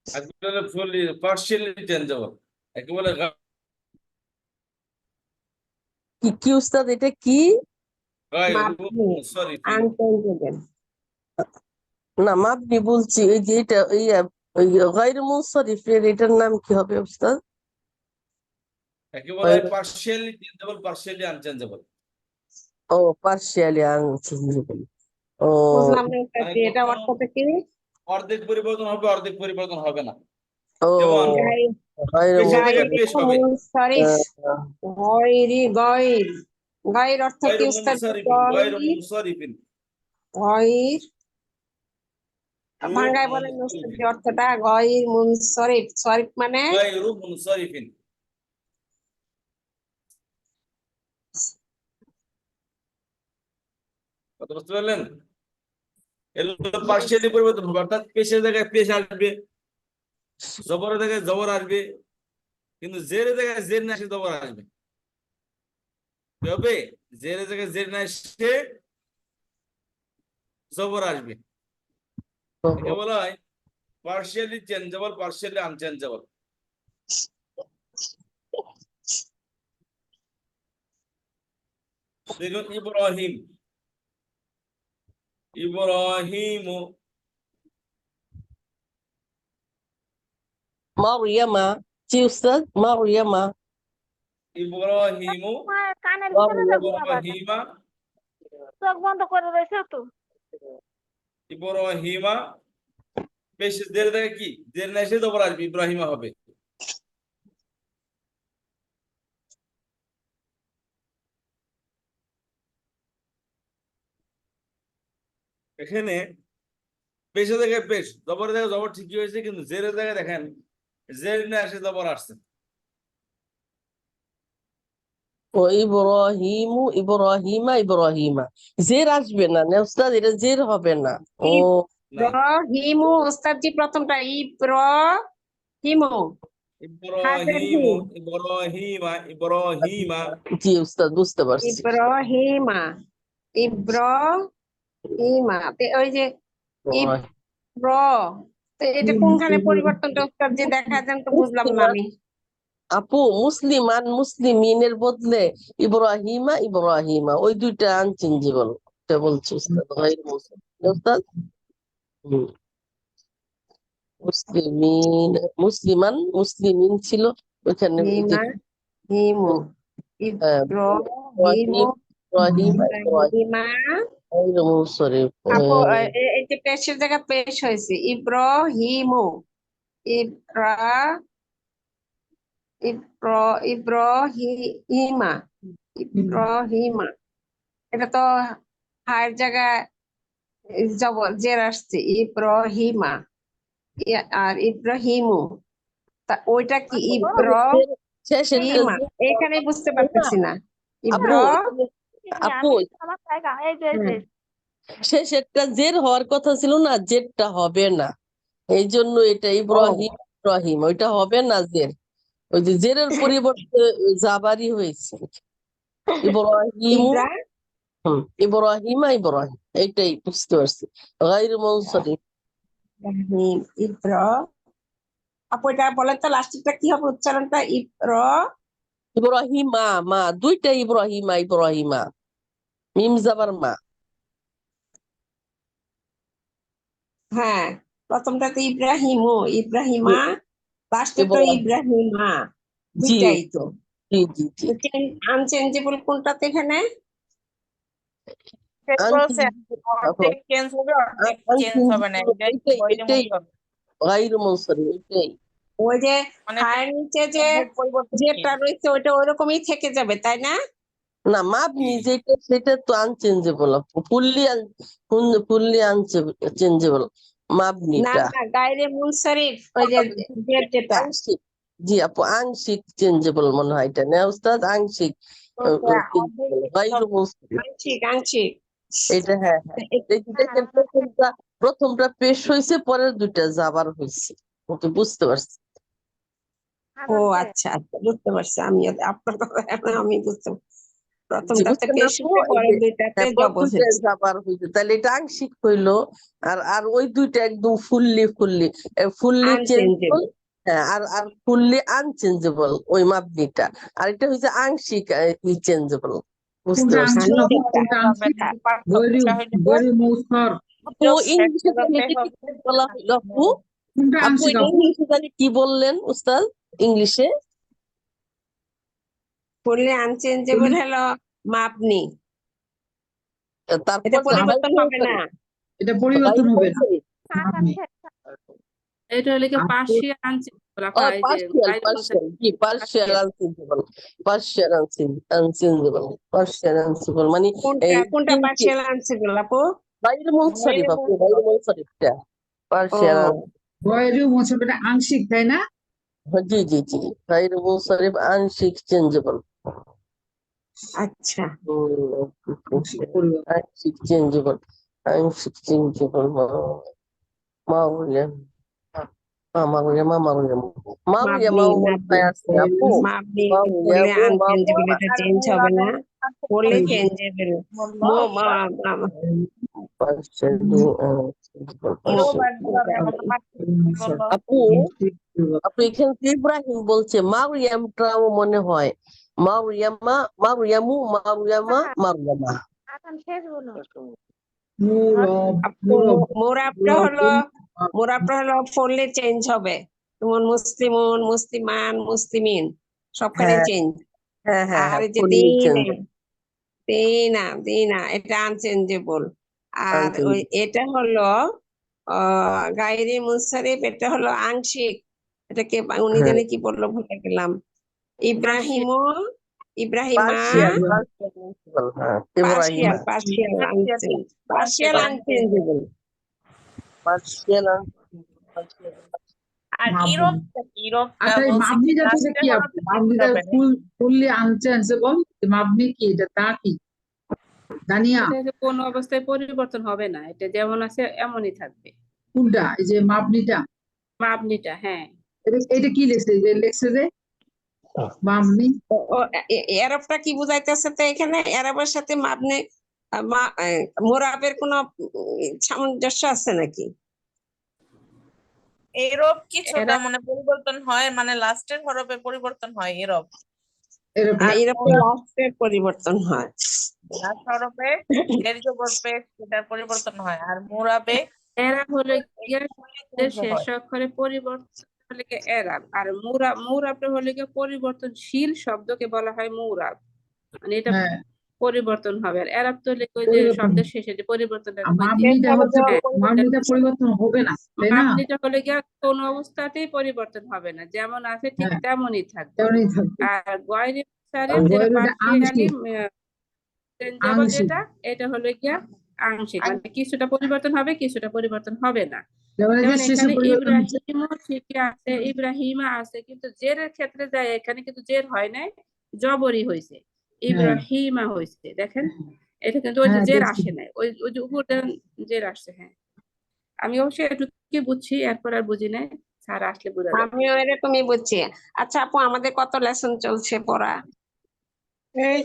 আজকে হলো ফুললি পার্শিয়ালি চেঞ্জেবল, একে বলে কি কি উস্তাদ, এটা কি? গায়রু মাবনি, মুনসারিফিন। আনচেঞ্জেবল। না, মাবনি বলছি, ওই যে এটা ওই গায়রু মুনসারিফের এটার নাম কি হবে উস্তাদ? একে বলা হয় পার্শিয়ালি চেঞ্জেবল, পার্শিয়ালি আনচেঞ্জেবল। ও, পার্শিয়ালি আনচেঞ্জেবল। ও, বুঝলাম না মানে উস্তাদজি, এটা কখনো অর্থটা কি? অর্ধেক পরিবর্তন হবে, অর্ধেক পরিবর্তন হবে না। ও, যেমন গায়রু পেশের জায়গায় গায়রি পেশ হবে। মুনসারিফ, গয়রি গয়র। গয়র অর্থ কি গায়রু উস্তাদজি? মুনসারিফিন, গায়রু মুনসারিফিন। গয়র ভাঙ্গায় গায়রু বলেন মুনসারিফিন, উস্তাদজি অর্থটা। গয়র মুনসারিফ, সরিফ মানে গায়রু মুনসারিফিন। কথা বুঝতে পারলেন? এগুলো পার্শিয়ালি পরিবর্তন হবে, অর্থাৎ পেশের জায়গায় পেশ আসবে, জবরের জায়গায় জবর আসবে, কিন্তু জেরের জায়গায় জের না এসে জবর আসবে। কি হবে? জেরের জায়গায় জের না এসে জবর আসবে। একে বলা হয় পার্শিয়ালি চেঞ্জেবল, পার্শিয়ালি আনচেঞ্জেবল। দেখুন ইব্রাহিম, ইব্রাহিম, মারিয়ামা। জি উস্তাদ, মারিয়ামা। ইব্রাহিম, কানের ভিতরে যাবো আবার, ইব্রাহিমা, চোখ বন্ধ করে রয়েছে তো। ইব্রাহিমা। বেশ জের জায়গায় কি জের না এসে জবর আসবে, ইব্রাহিমা হবে। এখানে পেশের জায়গায় পেশ, জবরের জায়গায় জবর ঠিকই হয়েছে, কিন্তু জেরের জায়গায় দেখেন জের না এসে জবর আসছে। ও ইব্রাহিমু, ইব্রাহিমা, ইব্রাহিমা। জের আসবে না না উস্তাদ, এটা জের হবে না। ও, না, ইব্রাহিমু উস্তাদজি প্রথমটা ইব্রাহিমু, হাজের হি, ইব্রাহিম, ইব্রাহিমা, ইব্রাহিমা। জি উস্তাদ, বুঝতে পারছি। ইব্রাহিমা, ইব্রাহিমা। ওই যে ইব্র, তো এটা কোনখানে পরিবর্তনটা উস্তাদজি দেখা যান তো, বুঝলাম না আমি। আপু, মুসলিমান মুসলিমিনের বদলে ইব্রাহিমা, ইব্রাহিমা, ওই দুইটা আনচেঞ্জেবল। এটা বলছি উস্তাদ, গায়রু মুনসারিফ। উস্তাদ, হুম, মুসলিমিন, মুসলিমান, মুসলিমিন ছিল ওইখানে হিমা, হিমু, ইব্রাহিমু, ইব্রাহিমা, ইব্রাহিমা। গায়রু মুনসারিফ। আপু এই যে পেশের জায়গা পেশ হয়েছে ইব্রাহিমু, ইব্রা ইব্রাহিমা, ইব্রাহিমা। এটা তো হায়ের জায়গায় জবর জের আসছে, ইব্রাহিমা। আর ইব্রাহিমু, তা ওইটা কি ইব্র শেষেরটা ইমা এখানে বুঝতে পারতেছি না ইব্র আপু শেষেরটা জের হওয়ার কথা ছিল না, জেরটা হবে না, এই জন্য এটা ইব্রাহিম ইব্রাহিম ওইটা হবে না জের, ওই যে জেরের পরিবর্তে জাবারি হয়েছে ইব্রাহিম ইব্রা ইব্রাহিমা ইব্রাহিম, এইটাই বুঝতে পারছি। গায়রু মুনসারিফ ইব্রাহিম ইব্র আপু এটা বলেন তো লাস্টেরটা কি হবে উচ্চারণটা ইব্র ইব্রাহিমা মা, দুইটা ইব্রাহিমা ইব্রাহিমা, মিম জাবার মা। হ্যাঁ প্রথমটাতে ইব্রাহিমও ইব্রাহিমা লাস্টে তো ইব্রাহিম। ইব্রাহিমা জি দুইটাই তো জি জি জি আনচেঞ্জেবল কোনটাতে এখানে সে বলছে অর্ধেক চেঞ্জ হবে অর্ধেক চেঞ্জ হবে না, এটাই বইয়ের এটাই মধ্যে হবে। গায়রু মুনসারিফ, এটাই ওই যে মানে হায়ের নিচে যে পরিবর্তন যেটা রয়েছে ওইটা ওইরকমই থেকে যাবে তাই না না, মাপনি যেটা সেটা তো আনচেঞ্জেবল, ফুললি আনচেঞ্জেবল না মাপনিটা না গায়রে মুনসারিফ ওই যে যেটা আংশিক। জি আপু, আংশিক চেঞ্জেবল মনে হয় এটা না উস্তাদ, আংশিক গায়রু মুনসারিফ আংশিক আংশিক এটা। হ্যাঁ হ্যাঁ, এই যে দেখেন প্রথমটা পেশ হয়েছে, পরের দুইটা জাবার হয়েছে, ওকে বুঝতে পারছি। ও আচ্ছা আচ্ছা বুঝতে পারছি আমি আপনার কথা এখন আমি বুঝতে জি, প্রথমটাতে বুঝছেন পেশ আপু? হয়েছে এই পরের যে, দুইটাতে হ্যাঁ, জবর প্রথমটা হয়েছে জাবার হয়েছে, তাহলে এটা আংশিক হইলো। আর ওই দুইটা একদম ফুললি চেঞ্জেবল। আনচেঞ্জেবল হ্যাঁ, আর ফুললি আনচেঞ্জেবল ওই মাপনিটা, আর এটা হচ্ছে আংশিক চেঞ্জেবল, বুঝতে কোনটা পারছি। আংশিক কোনটা আংশিক গয়রু গয়রু মুসফর আপু ইংলিশে জানি কি বলা হইলো আপু? কোনটা আপু আংশিক আপু ইংলিশে জানি কি বললেন উস্তাদ ইংলিশে? ফুললি আনচেঞ্জেবল হলো মাপনি তারপর এটা পরিবর্তন হবে না এটা পরিবর্তন হবে না আপনি এটা হলে কি পার্সিয়াল আনচেঞ্জ বলা হয় যে গায়রু পার্সিয়াল মানে কোনটা পার্সিয়াল আনসেবল আপু বাইরে মুনসারিফ আপু, বাইরে মুনসারিফটা ও পার্সিয়াল। গয়রু মুসফর এটা আংশিক তাই না জি জি জি, বাইরে মুনসারিফ আংশিক চেঞ্জেবল। আচ্ছা আংশিক পরিবর্তন আংশিক চেঞ্জেবল, আংশিক চেঞ্জেবল মাউরিয়াম মাউরিয়াম মাউরিয়াম মাউরিয়াম আছে আপু, মাপনি মাউরিয়াম করলে আনচেঞ্জেবল এটা চেঞ্জ হবে না করলে চেঞ্জেবল মো মা আপু আপু এখানে তো ইব্রাহিম বলছে, মারিয়ামটাও মনে হয় মারিয়ামা মারিয়ামু মারিয়ামা মারিয়ামা। মোরাবটা হলো ফললে চেঞ্জ হবে যেমন মুসলিমুন মুসলিমান মুসলিমিন সবখানে হ্যাঁ চেঞ্জ হ্যাঁ হ্যাঁ আর হ্যাঁ, এই যে fully change, দিনা এটা আনচেঞ্জেবল আর ওই এটা হলো গায়রে মুনসারিফ এটা হলো আংশিক এটাকে উনি জানে কি বললো ভুলে গেলাম ইব্রাহিমও ইব্রাহিমা ইব্রাহিম পার্সিয়াল আনচেঞ্জেবল আর ইউরোপ আচ্ছা এই মাবনিটা থেকে কি আপু মাবনিটা ফুললি আনচেঞ্জেবল মাবনি কি এটা তা কি দানিয়া কোন অবস্থায় পরিবর্তন হবে না, এটা যেমন আছে এমনই থাকবে। কোনটা এই যে মাবনিটা মাপনিটা হ্যাঁ এটা কি লেখছে যে মাবনি এরবটা কি বুঝাইতেছে তো এখানে এরবের সাথে মাবনে মোরাবের কোন সামঞ্জস্য আছে নাকি ইউরোপ কিছুটা মানে পরিবর্তন হয়, মানে লাস্টের হরফে পরিবর্তন হয় ইউরোপ, এরকম লাস্টের পরিবর্তন হয় লাস্ট হরফে এর যে পড়বে সেটার পরিবর্তন হয়, আর মুরাবে এরা হলো গিয়ে শেষ অক্ষরে পরিবর্তন হলে গিয়ে এরাব, আর মুরাবটা হলে গিয়ে পরিবর্তনশীল শব্দকে বলা হয় মুরাব, মানে এটা পরিবর্তন হবে। আর এরাব তো হলে ওই যে শব্দের শেষে যে পরিবর্তনটা মাবনিটা হচ্ছে মাবনিটা পরিবর্তন হবে না তাই না মাবনিটা হলে গিয়ে কোন অবস্থাতেই পরিবর্তন হবে না, যেমন আছে ঠিক তেমনই থাকবে। আর গয়রে মুনসারিফ যেটা পার্সিয়ালি চেঞ্জেবল যেটা এটা হলো গিয়া আংশিক, মানে কিছুটা পরিবর্তন হবে কিছুটা পরিবর্তন হবে না। যেমন এই যে যেমন শেষে এখানে পরিবর্তন হচ্ছে। ইব্রাহিমও ঠিকই আছে, ইব্রাহিমা আছে, কিন্তু জেরের ক্ষেত্রে যায় এখানে কিন্তু জের হয় নাই, জবরই হয়েছে, হ্যাঁ ইব্রাহিমা হয়েছে। দেখেন এটা কিন্তু ওই যে হ্যাঁ জের দেখছি। আসে নাই, ওই ওই যে উপরে জের আসছে। হ্যাঁ, আমি অবশ্যই একটু কি বুঝছি, এরপর আর বুঝি নাই, স্যার আসলে বোঝা যাবে। আমিও এরকমই বুঝছি। আচ্ছা আপু, আমাদের কত লেসন চলছে পড়া? এই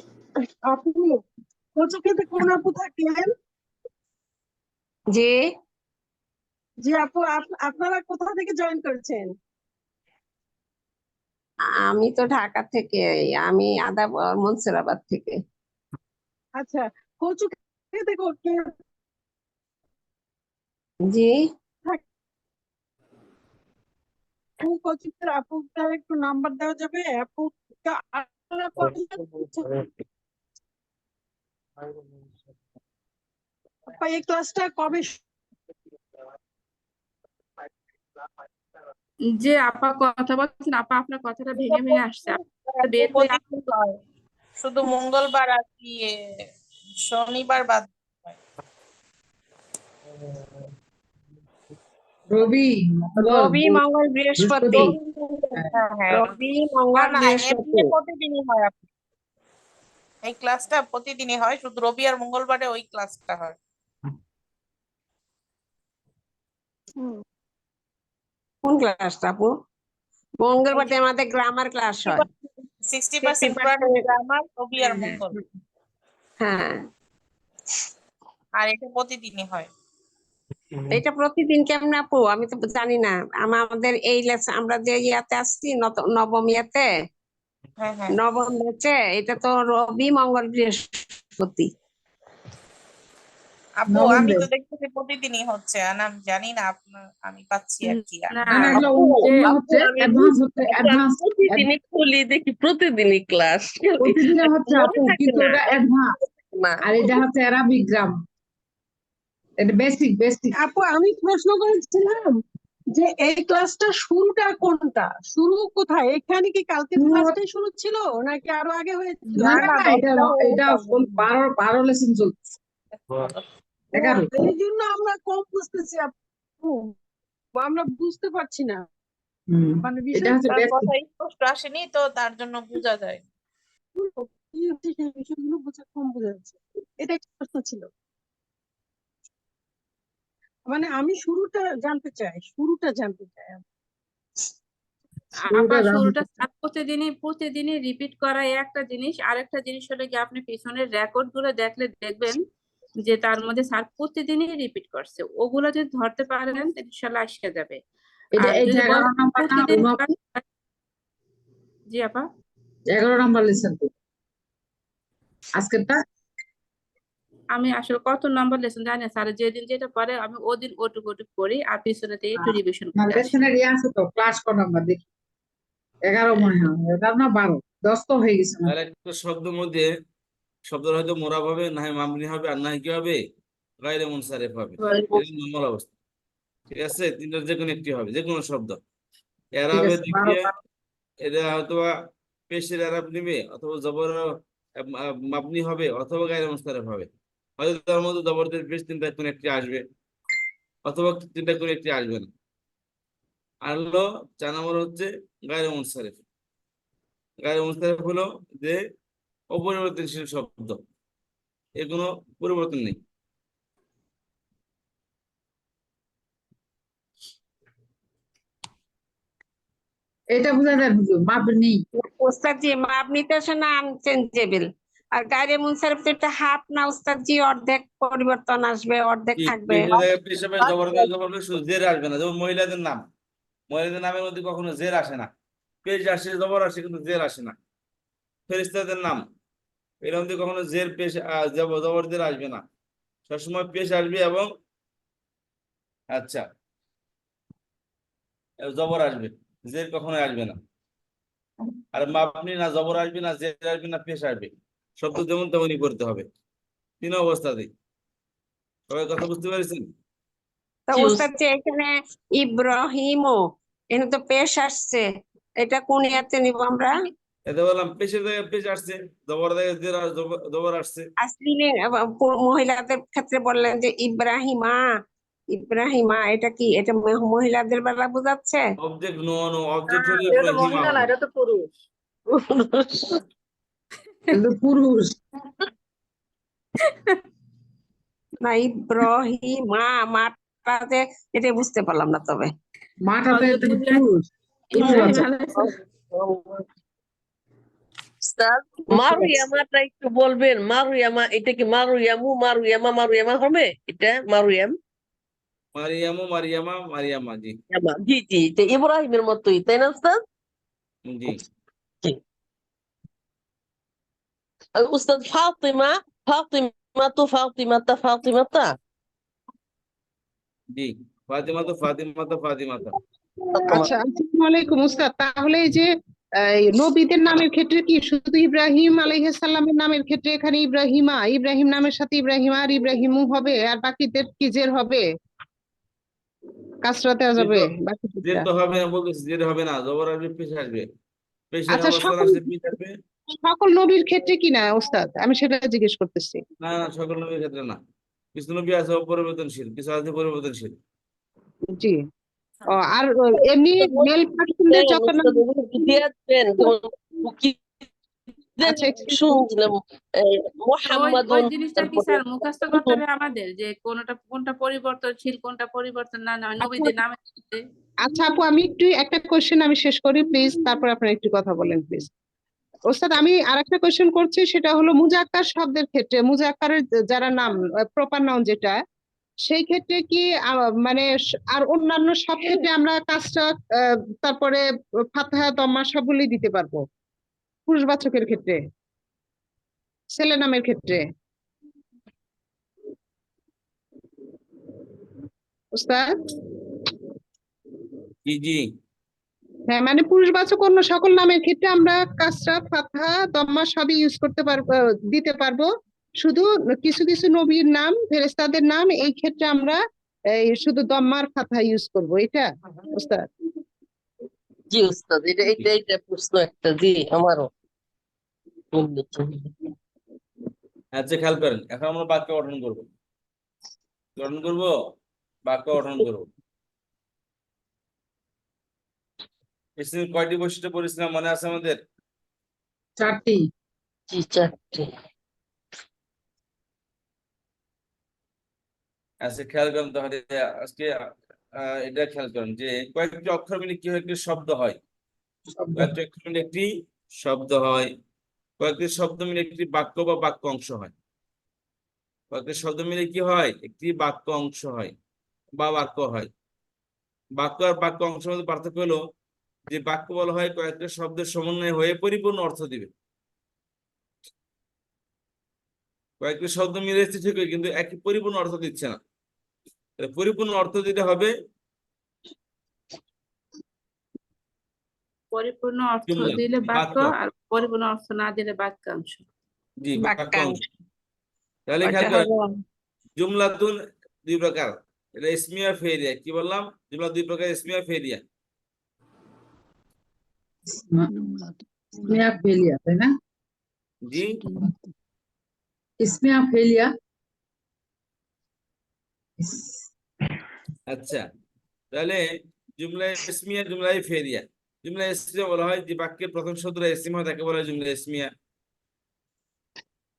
আপু, কোচিংতে কোন আপু থাকেন? জি, জি আপু, আপনারা কোথা থেকে জয়েন করেছেন? আমি তো ঢাকা থেকে, আমি মুন্সিরাবাদ থেকে। আচ্ছা, কোচিংতে কে জি, আপু, কোচিংের আপুটার একটু নাম্বার দেওয়া যাবে? আপু আপনারা কতজন আছেন? আপা, এই ক্লাসটা কবে যে আপা কথা বলছেন, আপা আপনার কথাটা ভেঙে ভেঙে আসছে, আপনি বের হয়ে প্রতিদিন হয়, শুধু মঙ্গলবার আর কি শনিবার বাদ হয়। রবি, মঙ্গল, রবি মঙ্গল বৃহস্পতি। হ্যাঁ হ্যাঁ, রবি না মঙ্গল না, বৃহস্পতি। এমনি প্রতিদিনই হয় আপু। এই ক্লাসটা প্রতিদিনই হয়, শুধু রবি আর মঙ্গলবারে ওই ক্লাসটা হয়। কোন ক্লাসটা আপু? মঙ্গলবারে আমাদের গ্রামার ক্লাস হয়। 60% পুরানো গ্রামার, রবি আর মঙ্গল, হ্যাঁ, আর এটা প্রতিদিনই হয়। এটা প্রতিদিন কেমন আপু? আমি তো জানি না। আমাদের এই লেসন আমরা যে ইয়াতে আসছি, নবম ইয়াতে, হ্যাঁ হ্যাঁ, নবম ব্যাচে, এটা তো রবি মঙ্গল বৃহস্পতি। আপু নবম আমি তো ব্যাচ। দেখতেছি প্রতিদিনই হচ্ছে, আর আমি জানি না আপনার, আমি পাচ্ছি আর কি। না, না না, এগুলো আপু যে অন্য হচ্ছে, আমি অ্যাডভান্স হচ্ছে, আমি অ্যাডভান্স প্রতিদিনই খুলি দেখি প্রতিদিনই ক্লাস প্রতিদিনে হচ্ছে মনে আপু, থাকে কিন্তু না ওটা অ্যাডভান্স, না আর এটা হচ্ছে অ্যারাবিক গ্রাম, এটা বেসিক বেসিক। আপু, আমি প্রশ্ন করেছিলাম যে এই ক্লাসটা শুরুটা কোনটা, শুরু কোথায়? এখানে কি কালকে ক্লাসটাই শুরু ছিল নাকি আরো আগে হয়েছিল? না না না না, না, এটা 10টা হয়ে এটা গেছে ফুল already। 12 লেসন চলছে, ও, 11। এই জন্য আমরা কম বুঝতেছি আপু, আমরা বুঝতে পারছি না, মানে এটা হচ্ছে তার বেসিক। কথা স্পষ্ট আসেনি তো, তার জন্য বোঝা যায়। বিষয়গুলো কি হচ্ছে, সেই বিষয়গুলো কম বোঝা যাচ্ছে। এটা একটা প্রশ্ন ছিল, মানে আমি শুরুটা জানতে চাই। আপা শুরুটা জানতে শুরুটা চাচ্ছি। প্রতিদিনই রিপিট করা একটা জিনিস, আরেকটা জিনিস হলো কি, আপনি পিছনের রেকর্ড গুলো দেখলে দেখবেন যে তার মধ্যে স্যার প্রতিদিনই রিপিট করছে, ওগুলো যদি ধরতে পারেন তাহলে ইনশাল্লাহ আসে যাবে। এটা আর এটা যদি 11 বলেন নাম্বার না প্রতিদিন রুমা? জি আপা, 11 নাম্বার লেসন তো আজকেরটা। আমি আসলে কত নাম্বার লেসন জানি না, স্যার যেদিন যেটা পড়ে আমি ওদিন ওটুকু ওটুকু করি, আর পিছনে থেকে একটু রিভিশন না, করে আসি। লেসনের ইয়ে আছে তো, ক্লাস ক নাম্বার দেখি? 11 মনে হয়, 11 না 12, 10 তো হয়ে গেছে না? আর একটা শব্দের মধ্যে শব্দটা হয়তো মোরাব হবে, না হয় মামনি হবে, আর না হয় কি হবে, গায়রে মুনসারিফ হবে। এটা নরমাল অবস্থা, ঠিক আছে? তিনটার যে কোনো একটি হবে, যে কোনো শব্দ ঠিক এরাবে আছে, দেখিয়ে এটা হয়তো পেশের এরাব নিবে, অথবা জবর মাবনি হবে, অথবা গায়রে মুনসারিফ হবে। হয়তো তার মধ্যে জবরদের পেশ তিনটা কোনো একটি আসবে, অথবা তিনটা কোনো একটি আসবে না। আর হলো 4 নম্বর হচ্ছে গায়রে মুনসারিফ। গায়রে মুনসারিফ হলো যে অপরিবর্তনশীল শব্দ, এর কোনো পরিবর্তন নেই। এটা বোঝা যায় হুজুর, মাবনি। ওস্তাদ জি, মাপনি তো আসে না আনচেঞ্জেবল। আর গায়রে মুনসারিফ তো এটা হাফ না ওস্তাদ জি, অর্ধেক পরিবর্তন আসবে, অর্ধেক কি থাকবে। পেশের জায়গায় পেশ হবে, জবরদস্ত জবর হবে, শুধু জের আসবে না। যেমন মহিলাদের নাম, মহিলাদের নামের মধ্যে কখনো জের আসে না, পেশ আসে, জবর আসে, কিন্তু জের আসে না। ফেরেশতাদের নাম, এর মধ্যে কখনো জের পেশ জবর জের আসবে না, সবসময় পেশ আসবে এবং আচ্ছা জবর আসবে, জের কখনো আসবে না। আর মাপনি না জবর আসবে, না জের আসবে, না পেশ আসবে, শব্দ যেমন তেমনই করতে হবে, তিন অবস্থাতেই। সবাই কথা বুঝতে পেরেছেন? তা জি, ওস্তাদ জি, এখানে ইব্রাহিমও, এখানে তো পেশ আসছে, এটা কোন ইয়াতে নিব আমরা? এতে বললাম পেশের জায়গায় পেশ আসছে, জবর জায়গায় জের জবর আসছে। আসলে মহিলাদের ক্ষেত্রে বললেন যে ইব্রাহিমা, ইব্রাহিমা, এটা কি এটা মহিলাদের বেলা বোঝাচ্ছে? অবজেক্ট নো অবজেক্ট হলো এটা তো ইব্রাহিম মহিলা না, এটা তো পুরুষ। কিন্তু পুরুষ না, ইব্রাহিমা মাটা যে এটা বুঝতে পারলাম না তবে। মাটাতে হযরত একটা পুরুষ ইব্রাহিম বাচ্চা। আলাইহিস সালাম। উস্তাদ মারুয়ামাটা একটু বলবেন, মারুয়ামা এটা কি মারুয়ামা হবে এটা মারুয়াম? মারিয়ামা জি জি জি, এটা ইব্রাহিমের মতোই তাই না উস্তাদ? জি জি। আর উস্তাদ ফাতিমাতা জি ফাতিমা আচ্ছা, আসসালামু আলাইকুম উস্তাদ। তাহলে এই যে এই নবীদের নামের ক্ষেত্রে কি শুধু ইব্রাহিম আলাইহিস সালামের নামের ক্ষেত্রে এখানে ইব্রাহিম নামের সাথে ইব্রাহিমা আর ইব্রাহিমু হবে, আর বাকিদের কি জের হবে, কাসরাতে যাবে যে বাকিটা? তো হবে না বলতেছি, যে হবে না, জবর আসবে পেশ আসবে, পেশের আচ্ছা, অবস্থান সকল আসলে পেশ আসবে। সকল নবীর ক্ষেত্রে কি না উস্তাদ, আমি সেটা জিজ্ঞেস করতেছি। না সকল নবীর ক্ষেত্রে না, কিছু নবী আছে অপরিবর্তনশীল, কিছু আছে পরিবর্তনশীল। জি। আর এমনি মেল পার্সনদের যত নাম। আচ্ছা, শুনছিলাম ওই মুহাম্মাদুন, জিনিসটা কি তারপরে স্যার মুখস্থ করতে হবে আমাদের, যে কোনটা পরিবর্তনশীল কোনটা পরিবর্তন না নয় নবীদের নামের ক্ষেত্রে? আচ্ছা আপু, আমি একটু একটা কোশ্চেন আমি শেষ করি প্লিজ, তারপর আপনারা একটু কথা বলেন প্লিজ। ওস্তাদ, আমি আরেকটা কোশ্চেন করছি, সেটা হলো মুজাক্কার শব্দের ক্ষেত্রে, মুজাক্কারের যারা নাম প্রপার নাউন যেটা, সেই ক্ষেত্রে কি মানে আর অন্যান্য সব ক্ষেত্রে আমরা কাজটা তারপরে ফাতহা দম্মা সবগুলোই দিতে পারবো পুরুষবাচকের ক্ষেত্রে, ছেলে নামের ক্ষেত্রে? ওস্তাদ, জি জি হ্যাঁ, মানে পুরুষবাচক অন্য সকল নামের ক্ষেত্রে আমরা কাসরা ফাতহা দম্মা সবই ইউজ করতে পারবো, দিতে পারবো। শুধু কিছু কিছু নবীর নাম, ফেরেশতাদের নাম, এই ক্ষেত্রে আমরা এই শুধু দম্মার ফাতহা ইউজ করব, এটা ওস্তাদ? জি উস্তাদ, এটা প্রশ্ন একটা, জি আমারও। আচ্ছা খেয়াল করেন, এখন আমরা বাক্য গঠন করবো বাক্য গঠন করবো। ইসলামের কয়টি বৈশিষ্ট্য পড়েছিলাম মনে আছে আমাদের? 4টি। জি 4টি। আচ্ছা খেয়াল করেন তাহলে আজকে এটা খেয়াল করেন যে কয়েকটি অক্ষর মিলে কি হয় একটি শব্দ হয়, কয়েকটি অক্ষর মিলে একটি শব্দ হয়, কয়েকটি শব্দ মিলে একটি বাক্য বা বাক্য অংশ হয়, কয়েকটি শব্দ মিলে কি হয় একটি বাক্য অংশ হয় বা বাক্য হয়। বাক্য আর বাক্য অংশের মধ্যে পার্থক্য হলো যে বাক্য বলা হয় কয়েকটা শব্দের সমন্বয় হয়ে পরিপূর্ণ অর্থ দিবে, কয়েকটি শব্দ মিলে এসেছে ঠিকই কিন্তু একই পরিপূর্ণ অর্থ দিচ্ছে না। পরিপূর্ণ অর্থ দিতে হবে পরিপূর্ণ অর্থ জুমলা, দিলে বাক্য, বাক্য। আর পরিপূর্ণ অর্থ না দিলে বাক্যাংশ। জি বাক্য অংশ। তাহলে ওটা খেয়াল করেন হলো জুমলাতুন 2 প্রকার, এটা ইসমিয়া ফেলিয়া, কি বললাম জুমলা 2 প্রকার, ইসমিয়া ফেলিয়া। ইসমিয়া ফেলিয়া, তাই না? জি ইসমিয়া ফেলিয়া। আচ্ছা, তাহলে জুমলা ইসমিয়া জুমলা ফেলিয়া। জুমলা ইসমিয়া বলা হয় যে বাক্যের প্রথম শব্দটা ইসম হয় তাকে বলা হয় জুমলা ইসমিয়া,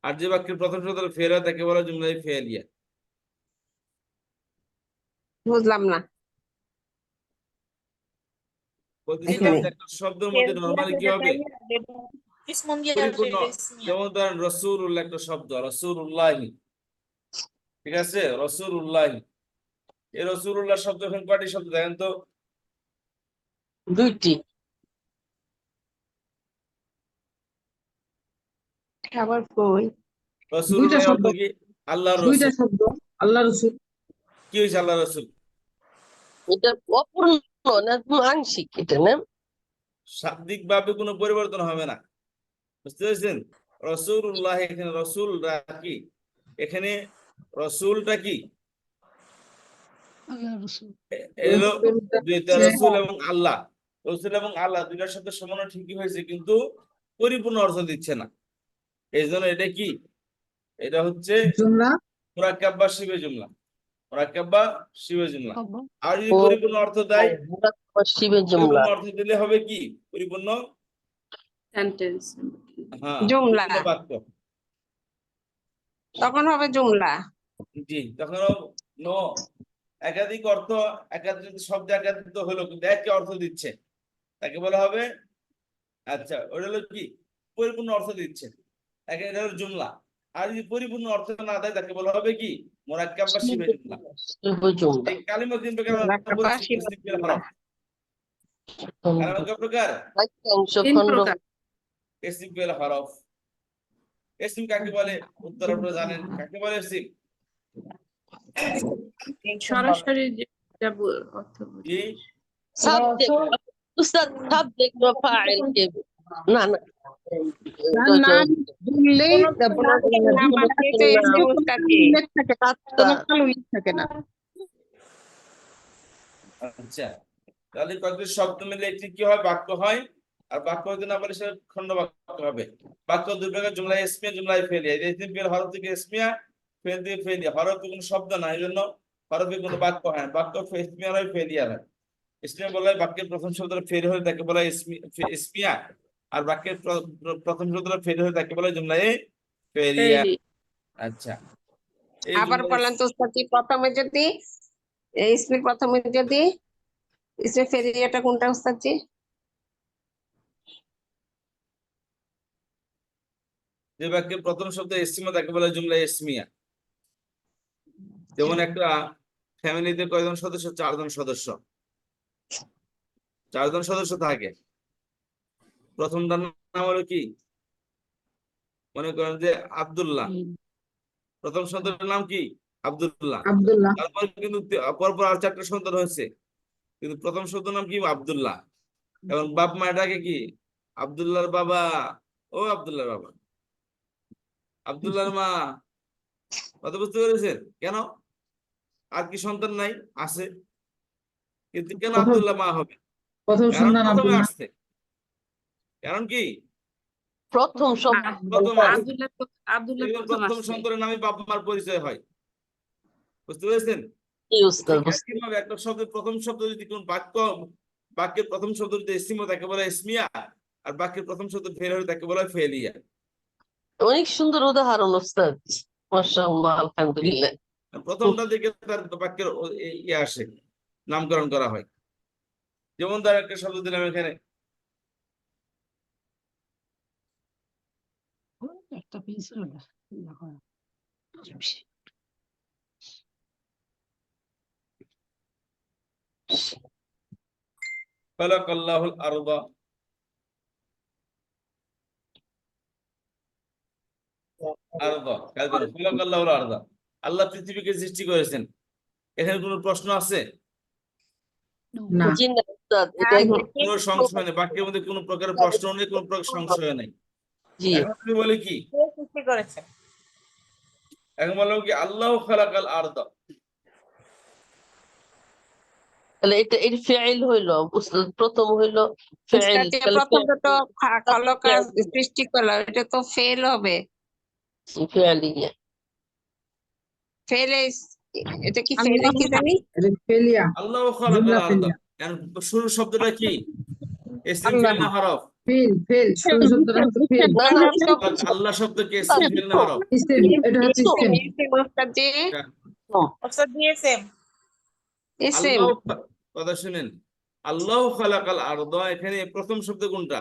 আর যে বাক্যের প্রথম শব্দটা ফেল হয় তাকে বলা হয় জুমলা ফেলিয়া। বুঝলাম না বলতেছিলাম এখানে। যে একটা শব্দের মধ্যে নরমালি কি হবে পরিপূর্ণ, যেমন ধরেন রসুল্লাহ একটা শব্দ, রসুল্লাহি, ঠিক আছে, রসুল্লাহি, এই রসুল্লাহ শব্দ এখন কয়টি শব্দ দেখেন তো? 2টি। আবার কই 2টা রসুল্লাহ শব্দ, অর্থ কি? আল্লাহর 2টা রসুল। শব্দ। আল্লাহ রসুল। কি হয়েছে আল্লাহ রসুল? এটা অপূর্ণ না আংশিক, এটা না? শাব্দিক ভাবে কোনো পরিবর্তন হবে না, বুঝতে পেরেছেন? রসুল্লাহ, এখানে রসুলরা কি, এখানে রসুলটা কি এলো রসুলটা দুইটা, হচ্ছে রসুল এবং আল্লাহ, রসুল এবং আল্লাহ দুইটার সাথে সমান ঠিকই হয়েছে কিন্তু পরিপূর্ণ অর্থ দিচ্ছে না। এই জন্য এটা কি, এটা হচ্ছে জুমলা। মুরাক্কাব বা শিবে জুমলা, মুরাক্কাব বা শিবে জুমলা। আর যদি ও পরিপূর্ণ অর্থ দেয়, মুরাক্কাব শিবে জুমলা পরিপূর্ণ অর্থ দিলে হবে কি? পরিপূর্ণ, সেন্টেন্স। হ্যাঁ, জুমলা। পরিপূর্ণ বাক্য। তখন হবে জুমলা। জি, তখন নো একাধিক অর্থ, একাধিক শব্দ একাধিক হলো কিন্তু একই অর্থ দিচ্ছে, তাকে বলা হবে, আচ্ছা ওটা হলো কি? পরিপূর্ণ অর্থ দিচ্ছে, এটা হলো জুমলা। আর যদি পরিপূর্ণ অর্থ না দেয়, তাকে বলা হবে কি? মুরাক্কাব বা শিবে জুমলা। শিবে জুমলা এই কালিমা তিন প্রকার আমরা মুরাক্কাব বা বলছি, শিবে ইসতিকবাল জুমলা। হরফ। কালিমা কয় প্রকার? বাক্যাংশ তিন খণ্ড প্রকার। ইসতিকবাল হরফ। ইসম কাকে বলে? উত্তর আপনারা জানেন, কাকে বলে ইসম? সরাসরি যেটা অর্থ জি, সাবজেক্ট উস্তাদ সাবজেক্ট বা ফাইল কে না না তার নাম বললেই কোনো নাম আসলে তো ইসম উস্তাদি। উল্লেখ থাকে না, কোনো কাল উল্লেখ থাকে না। আচ্ছা, তাহলে কয়েকটি শব্দ মিলে একটি কি হয়? বাক্য হয়। আর বাক্য হতে না পারলে সে খণ্ড বাক্য হবে। বাক্য দুই প্রকার, জুমলা ইসমিয়া, জুমলা ফেলিয়া। এই ইসম ফেল হরফ থেকে ইসমিয়া, ফেল থেকে ফেলিয়া। হরফ কোনো শব্দ না, এই জন্য হরফে কোনো বাক্য হয় না। বাক্য ইসমিয়া হয়, ফেলিয়া হয়। ইসমিয়া বলা হয় বাক্যের প্রথম শব্দটা ফেল হলে তাকে বলা হয় ইসমিয়া। আর বাক্যের প্রথম শব্দটা ফেল হলে তাকে বলা হয় জুমলা ফেলিয়া। ফেইলি। আচ্ছা, এই আবার জুমলা বললেন তো উস্তাদি, প্রথমে যদি ইসমের প্রথমে যদি ইসমে ফেরিয়াটা কোনটা উস্তাদি? যে বাক্যের প্রথম শব্দ ইসমিয়া তাকে বলা হয় জুমলা ইসমিয়া। যেমন একটা ফ্যামিলিতে কয়জন সদস্য? 4 জন সদস্য। 4 জন সদস্য থাকে। প্রথমটার নাম হলো কি? মনে করেন যে আব্দুল্লাহ। প্রথম সন্তানের নাম কি? আব্দুল্লাহ। আব্দুল্লাহ। তারপর কিন্তু পরপর আর 4টা সন্তান হয়েছে, কিন্তু প্রথম সন্তানের নাম কি? আব্দুল্লাহ। এবং বাপ মা এটাকে কি? আব্দুল্লাহর বাবা, ও আব্দুল্লাহর বাবা, আব্দুল্লাহর মা। কথা বুঝতে পেরেছেন? কেন? আর কি সন্তান নাই? আছে, কিন্তু কেন প্রথম আব্দুল্লাহ মা হবে? প্রথম কারণ সন্তান প্রথমে আব্দুল্লাহ। আসছে। কারণ কি? প্রথম শব্দ প্রথম আসছে। আব্দুল্লাহ এই জন্য প্রথম প্রথম আসছে। সন্তানের নামে বাপ মার পরিচয় হয়। বুঝতে পেরেছেন? কি উস্তাদ ঠিক একইভাবে একটা শব্দের প্রথম শব্দ যদি কোন বাক্যের প্রথম শব্দ যদি ইসম হয় তাকে বলা হয় ইসমিয়া, আর বাক্যের প্রথম শব্দ ফেল হলে তাকে বলা হয় ফেলিয়া। অনেক সুন্দর উদাহরণ উস্তাদ, মাশাআল্লাহ, আলহামদুলিল্লাহ। প্রথমটা দিকে তার বাক্যের ইয়ে আসে, নামকরণ করা হয়। যেমন তার একটা শব্দ দিলাম এখানে, একটা পেন্সিল খালাকাল্লাহুল আরদা। আরদা, খালাকাল্লাহুল আরদা। আল্লাহ পৃথিবীকে সৃষ্টি করেছেন। এখানে কোনো প্রশ্ন আছে? না। জি না উস্তাদ, এটা কোনো সংশয় নেই, বাক্যের মধ্যে কোনো প্রকার প্রশ্ন নেই, কোনো প্রকার সংশয় নেই। জি এখন তুমি বলে কি? সৃষ্টি করেছে। এখন বললাম কি আল্লাহ খালাকাল আরদা। তাহলে এটা ফেইল হইলো উস্তাদ, প্রথম হইলো ফেইল। উস্তাদি, প্রথমটা তো খলকা সৃষ্টি করলো, এটা তো ফেল হবে। ফেইলিয়া ফেলে, এটা কি ফেলে কি জানি? ফেলিয়া, আল্লাহ খালাকাল জুমলা আরদা। ফেলিয়া। এখন শুরুর শব্দটা কি? ইসম আল্লাহ। ফেল না হরফ? ফেল শুরু শব্দটা হচ্ছে ফেল। না না আল্লাহ শব্দ কি ইসম ফেল না হরফ? ইসেম, এটা হচ্ছে ইসেম। উস্তাদি, উস্তাদ দিয়েছেন। ইসেম। আল্লাহ, কথা শুনেন, আল্লাহ খালাকাল আরদা, এখানে প্রথম শব্দ কোনটা?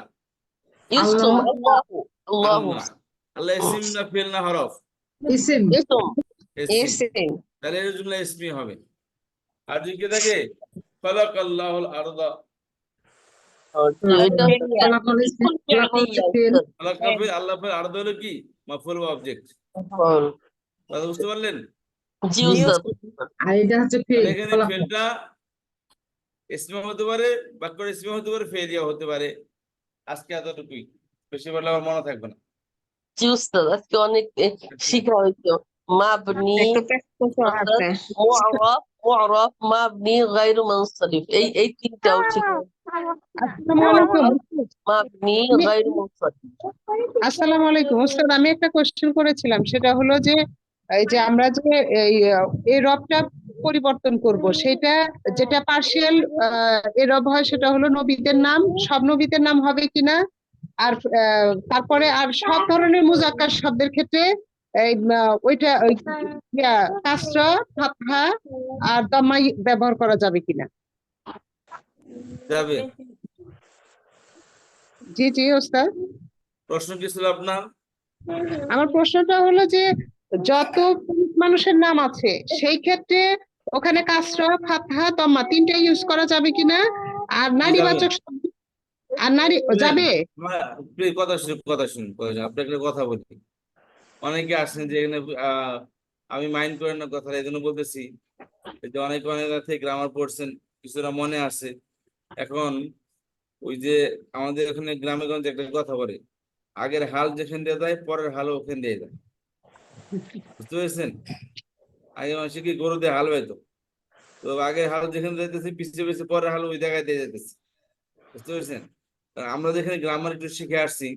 ইসম আল্লাহু আল্লাহু আল্লাহ। আল্লাহ ইসম না ফেল না হরফ? ইসেম। ইসম। ইসম। ইসেম। তাহলে এর জন্য ইসমি হবে। আর যদি কে থাকে খালাকাল্লাহুল আরদা, এটা খলাকাল ইসেম, খলাকাল হচ্ছে ফেল। খালাকা ফেল, আল্লাহ ফেল, আরদা হলো কি? মাফউল বা অবজেক্ট। কথা বুঝতে পারলেন? জি উস্তাদ। আর এটা হচ্ছে তাহলে ফেল, এখানে খলাকাল। ফেলটা ইসমা হতে পারে, বাক্যের ইসমা হতে পারে, ফেলিয়া হতে পারে। আজকে এতটুকুই, বেশি বললে আমার মনে থাকবে না। জি উস্তাদ, আজকে অনেক শিখা হয়েছে। মাবনি, একটু প্র্যাকটিস আছে। মুআরাব, মুআরাব, মাবনি, গায়রু মুনসারিফ, এই তিনটাও শিখা হয়েছে। আসসালামু আলাইকুম। মাবনি, গায়রু মুনসারিফ। আসসালামু আলাইকুম উস্তাদ, আমি একটা কোশ্চেন করেছিলাম, সেটা হলো যে এই যে আমরা যে এই রবটা পরিবর্তন করব সেটা যেটা পার্শিয়াল এরব হয় সেটা হলো নবীদের নাম, সব নবীদের নাম হবে কিনা, আর তারপরে আর সব ধরনের মুজাক্কার শব্দের ক্ষেত্রে এই ওইটা ওই কাসরা, ফাতহা আর দাম্মা ব্যবহার করা যাবে কিনা? যাবে। জি জি ওস্তাদ। প্রশ্ন কি ছিল আপনার? আমার প্রশ্নটা হলো যে যত পুরুষ মানুষের নাম আছে সেই ক্ষেত্রে ওখানে কাসরা, ফাতহা, দম্মা তিনটা ইউজ করা যাবে কিনা, আর নারীবাচক শব্দ আর নারী যাবে? প্লিজ কথা শুনুন আপনাকে একটা কথা বলি। অনেকে আসেন যে এখানে আমি মাইন্ড করেন না কথা, এই জন্য বলতেছি যে অনেক থেকে গ্রামার পড়ছেন, কিছুটা মনে আছে। এখন ওই যে আমাদের এখানে গ্রামে গঞ্জে একটা কথা বলে, আগের হাল যেখান দিয়ে যায় পরের হালও ওখান দিয়ে যায়। বুঝতে পেরেছেন? আগে মানুষ কি গরু দিয়ে হাল বাইতো, তো আগের হাল যেখানে যাইতেছে পিছিয়ে পিছিয়ে পরের হাল ওই জায়গায় দিয়ে যেতেছে। বুঝতে পেরেছেন? আমরা যেখানে গ্রামার একটু শিখে আসছি,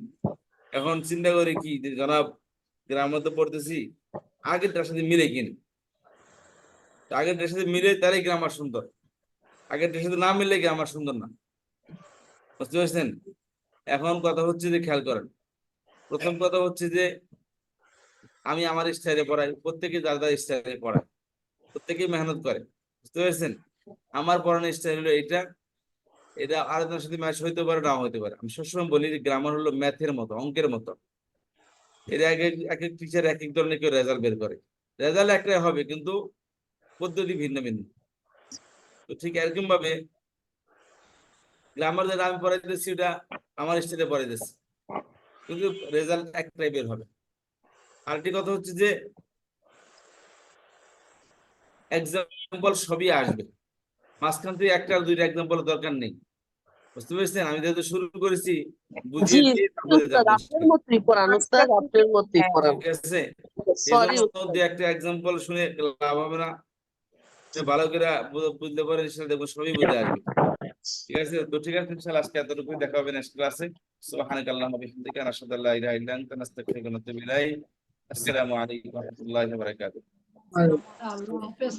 এখন চিন্তা করি কি যে জনাব গ্রামার তো পড়তেছি, আগেরটার সাথে মিলে কিনা, আগেরটার সাথে মিলে তারই গ্রামার সুন্দর, আগেরটার সাথে না মিললে গ্রামার সুন্দর না। বুঝতে পেরেছেন? এখন কথা হচ্ছে যে খেয়াল করেন, প্রথম কথা হচ্ছে যে আমি আমার স্টাইলে পড়াই, প্রত্যেকে যার যার স্টাইলে পড়ায়, প্রত্যেকেই মেহনত করে। বুঝতে পেরেছেন? আমার পড়ানোর স্টাইল হলো এটা, এটা আরেকজনের সাথে ম্যাচ হইতে পারে, নাও হইতে পারে। আমি সবসময় বলি যে গ্রামার হলো ম্যাথের মতো, অঙ্কের মতো। এর এক এক টিচার এক এক ধরনের কেউ রেজাল্ট বের করে, রেজাল্ট একটাই হবে কিন্তু পদ্ধতি ভিন্ন ভিন্ন। তো ঠিক এরকম ভাবে গ্রামার যেটা আমি পড়াইতেছি ওটা আমার স্টাইলে পড়াইতেছি, কিন্তু রেজাল্ট একটাই বের হবে। আরেকটি কথা হচ্ছে যে এক্সাম্পল সবই আসবে, মাঝখান থেকে একটা আর দুইটা এক্সাম্পল দরকার নেই। বুঝতে পেরেছেন? আমি যেহেতু শুরু করেছি জি বুঝিয়ে দিয়ে তারপরে উস্তাদ, যাবো। আপনার মতোই পড়ান উস্তাদ, আপনার মতোই পড়ান। ঠিক আছে, সরি এই জন্য যে একটা এক্সাম্পল শুনে লাভ হবে না, ভালো করে বুঝতে পারে সেটা দেখবো সবই বুঝে আসবে। ঠিক আছে, তো ঠিক আছে ইনশাআল্লাহ আজকে এতটুকু, দেখা হবে নেক্সট ক্লাসে। সুবহানাকাল্লাহুম্মা ওয়া বিহামদিকা নাশহাদু আল্লা ইলাহা ইল্লা আনতা নাস্তাগফিরুকা ওয়া নাতুবু ইলাইক। আসসালামু আলাইকুম ওয়া রাহমাতুল্লাহি ওয়া বারাকাতুহু। আল্লাহ হাফেজ।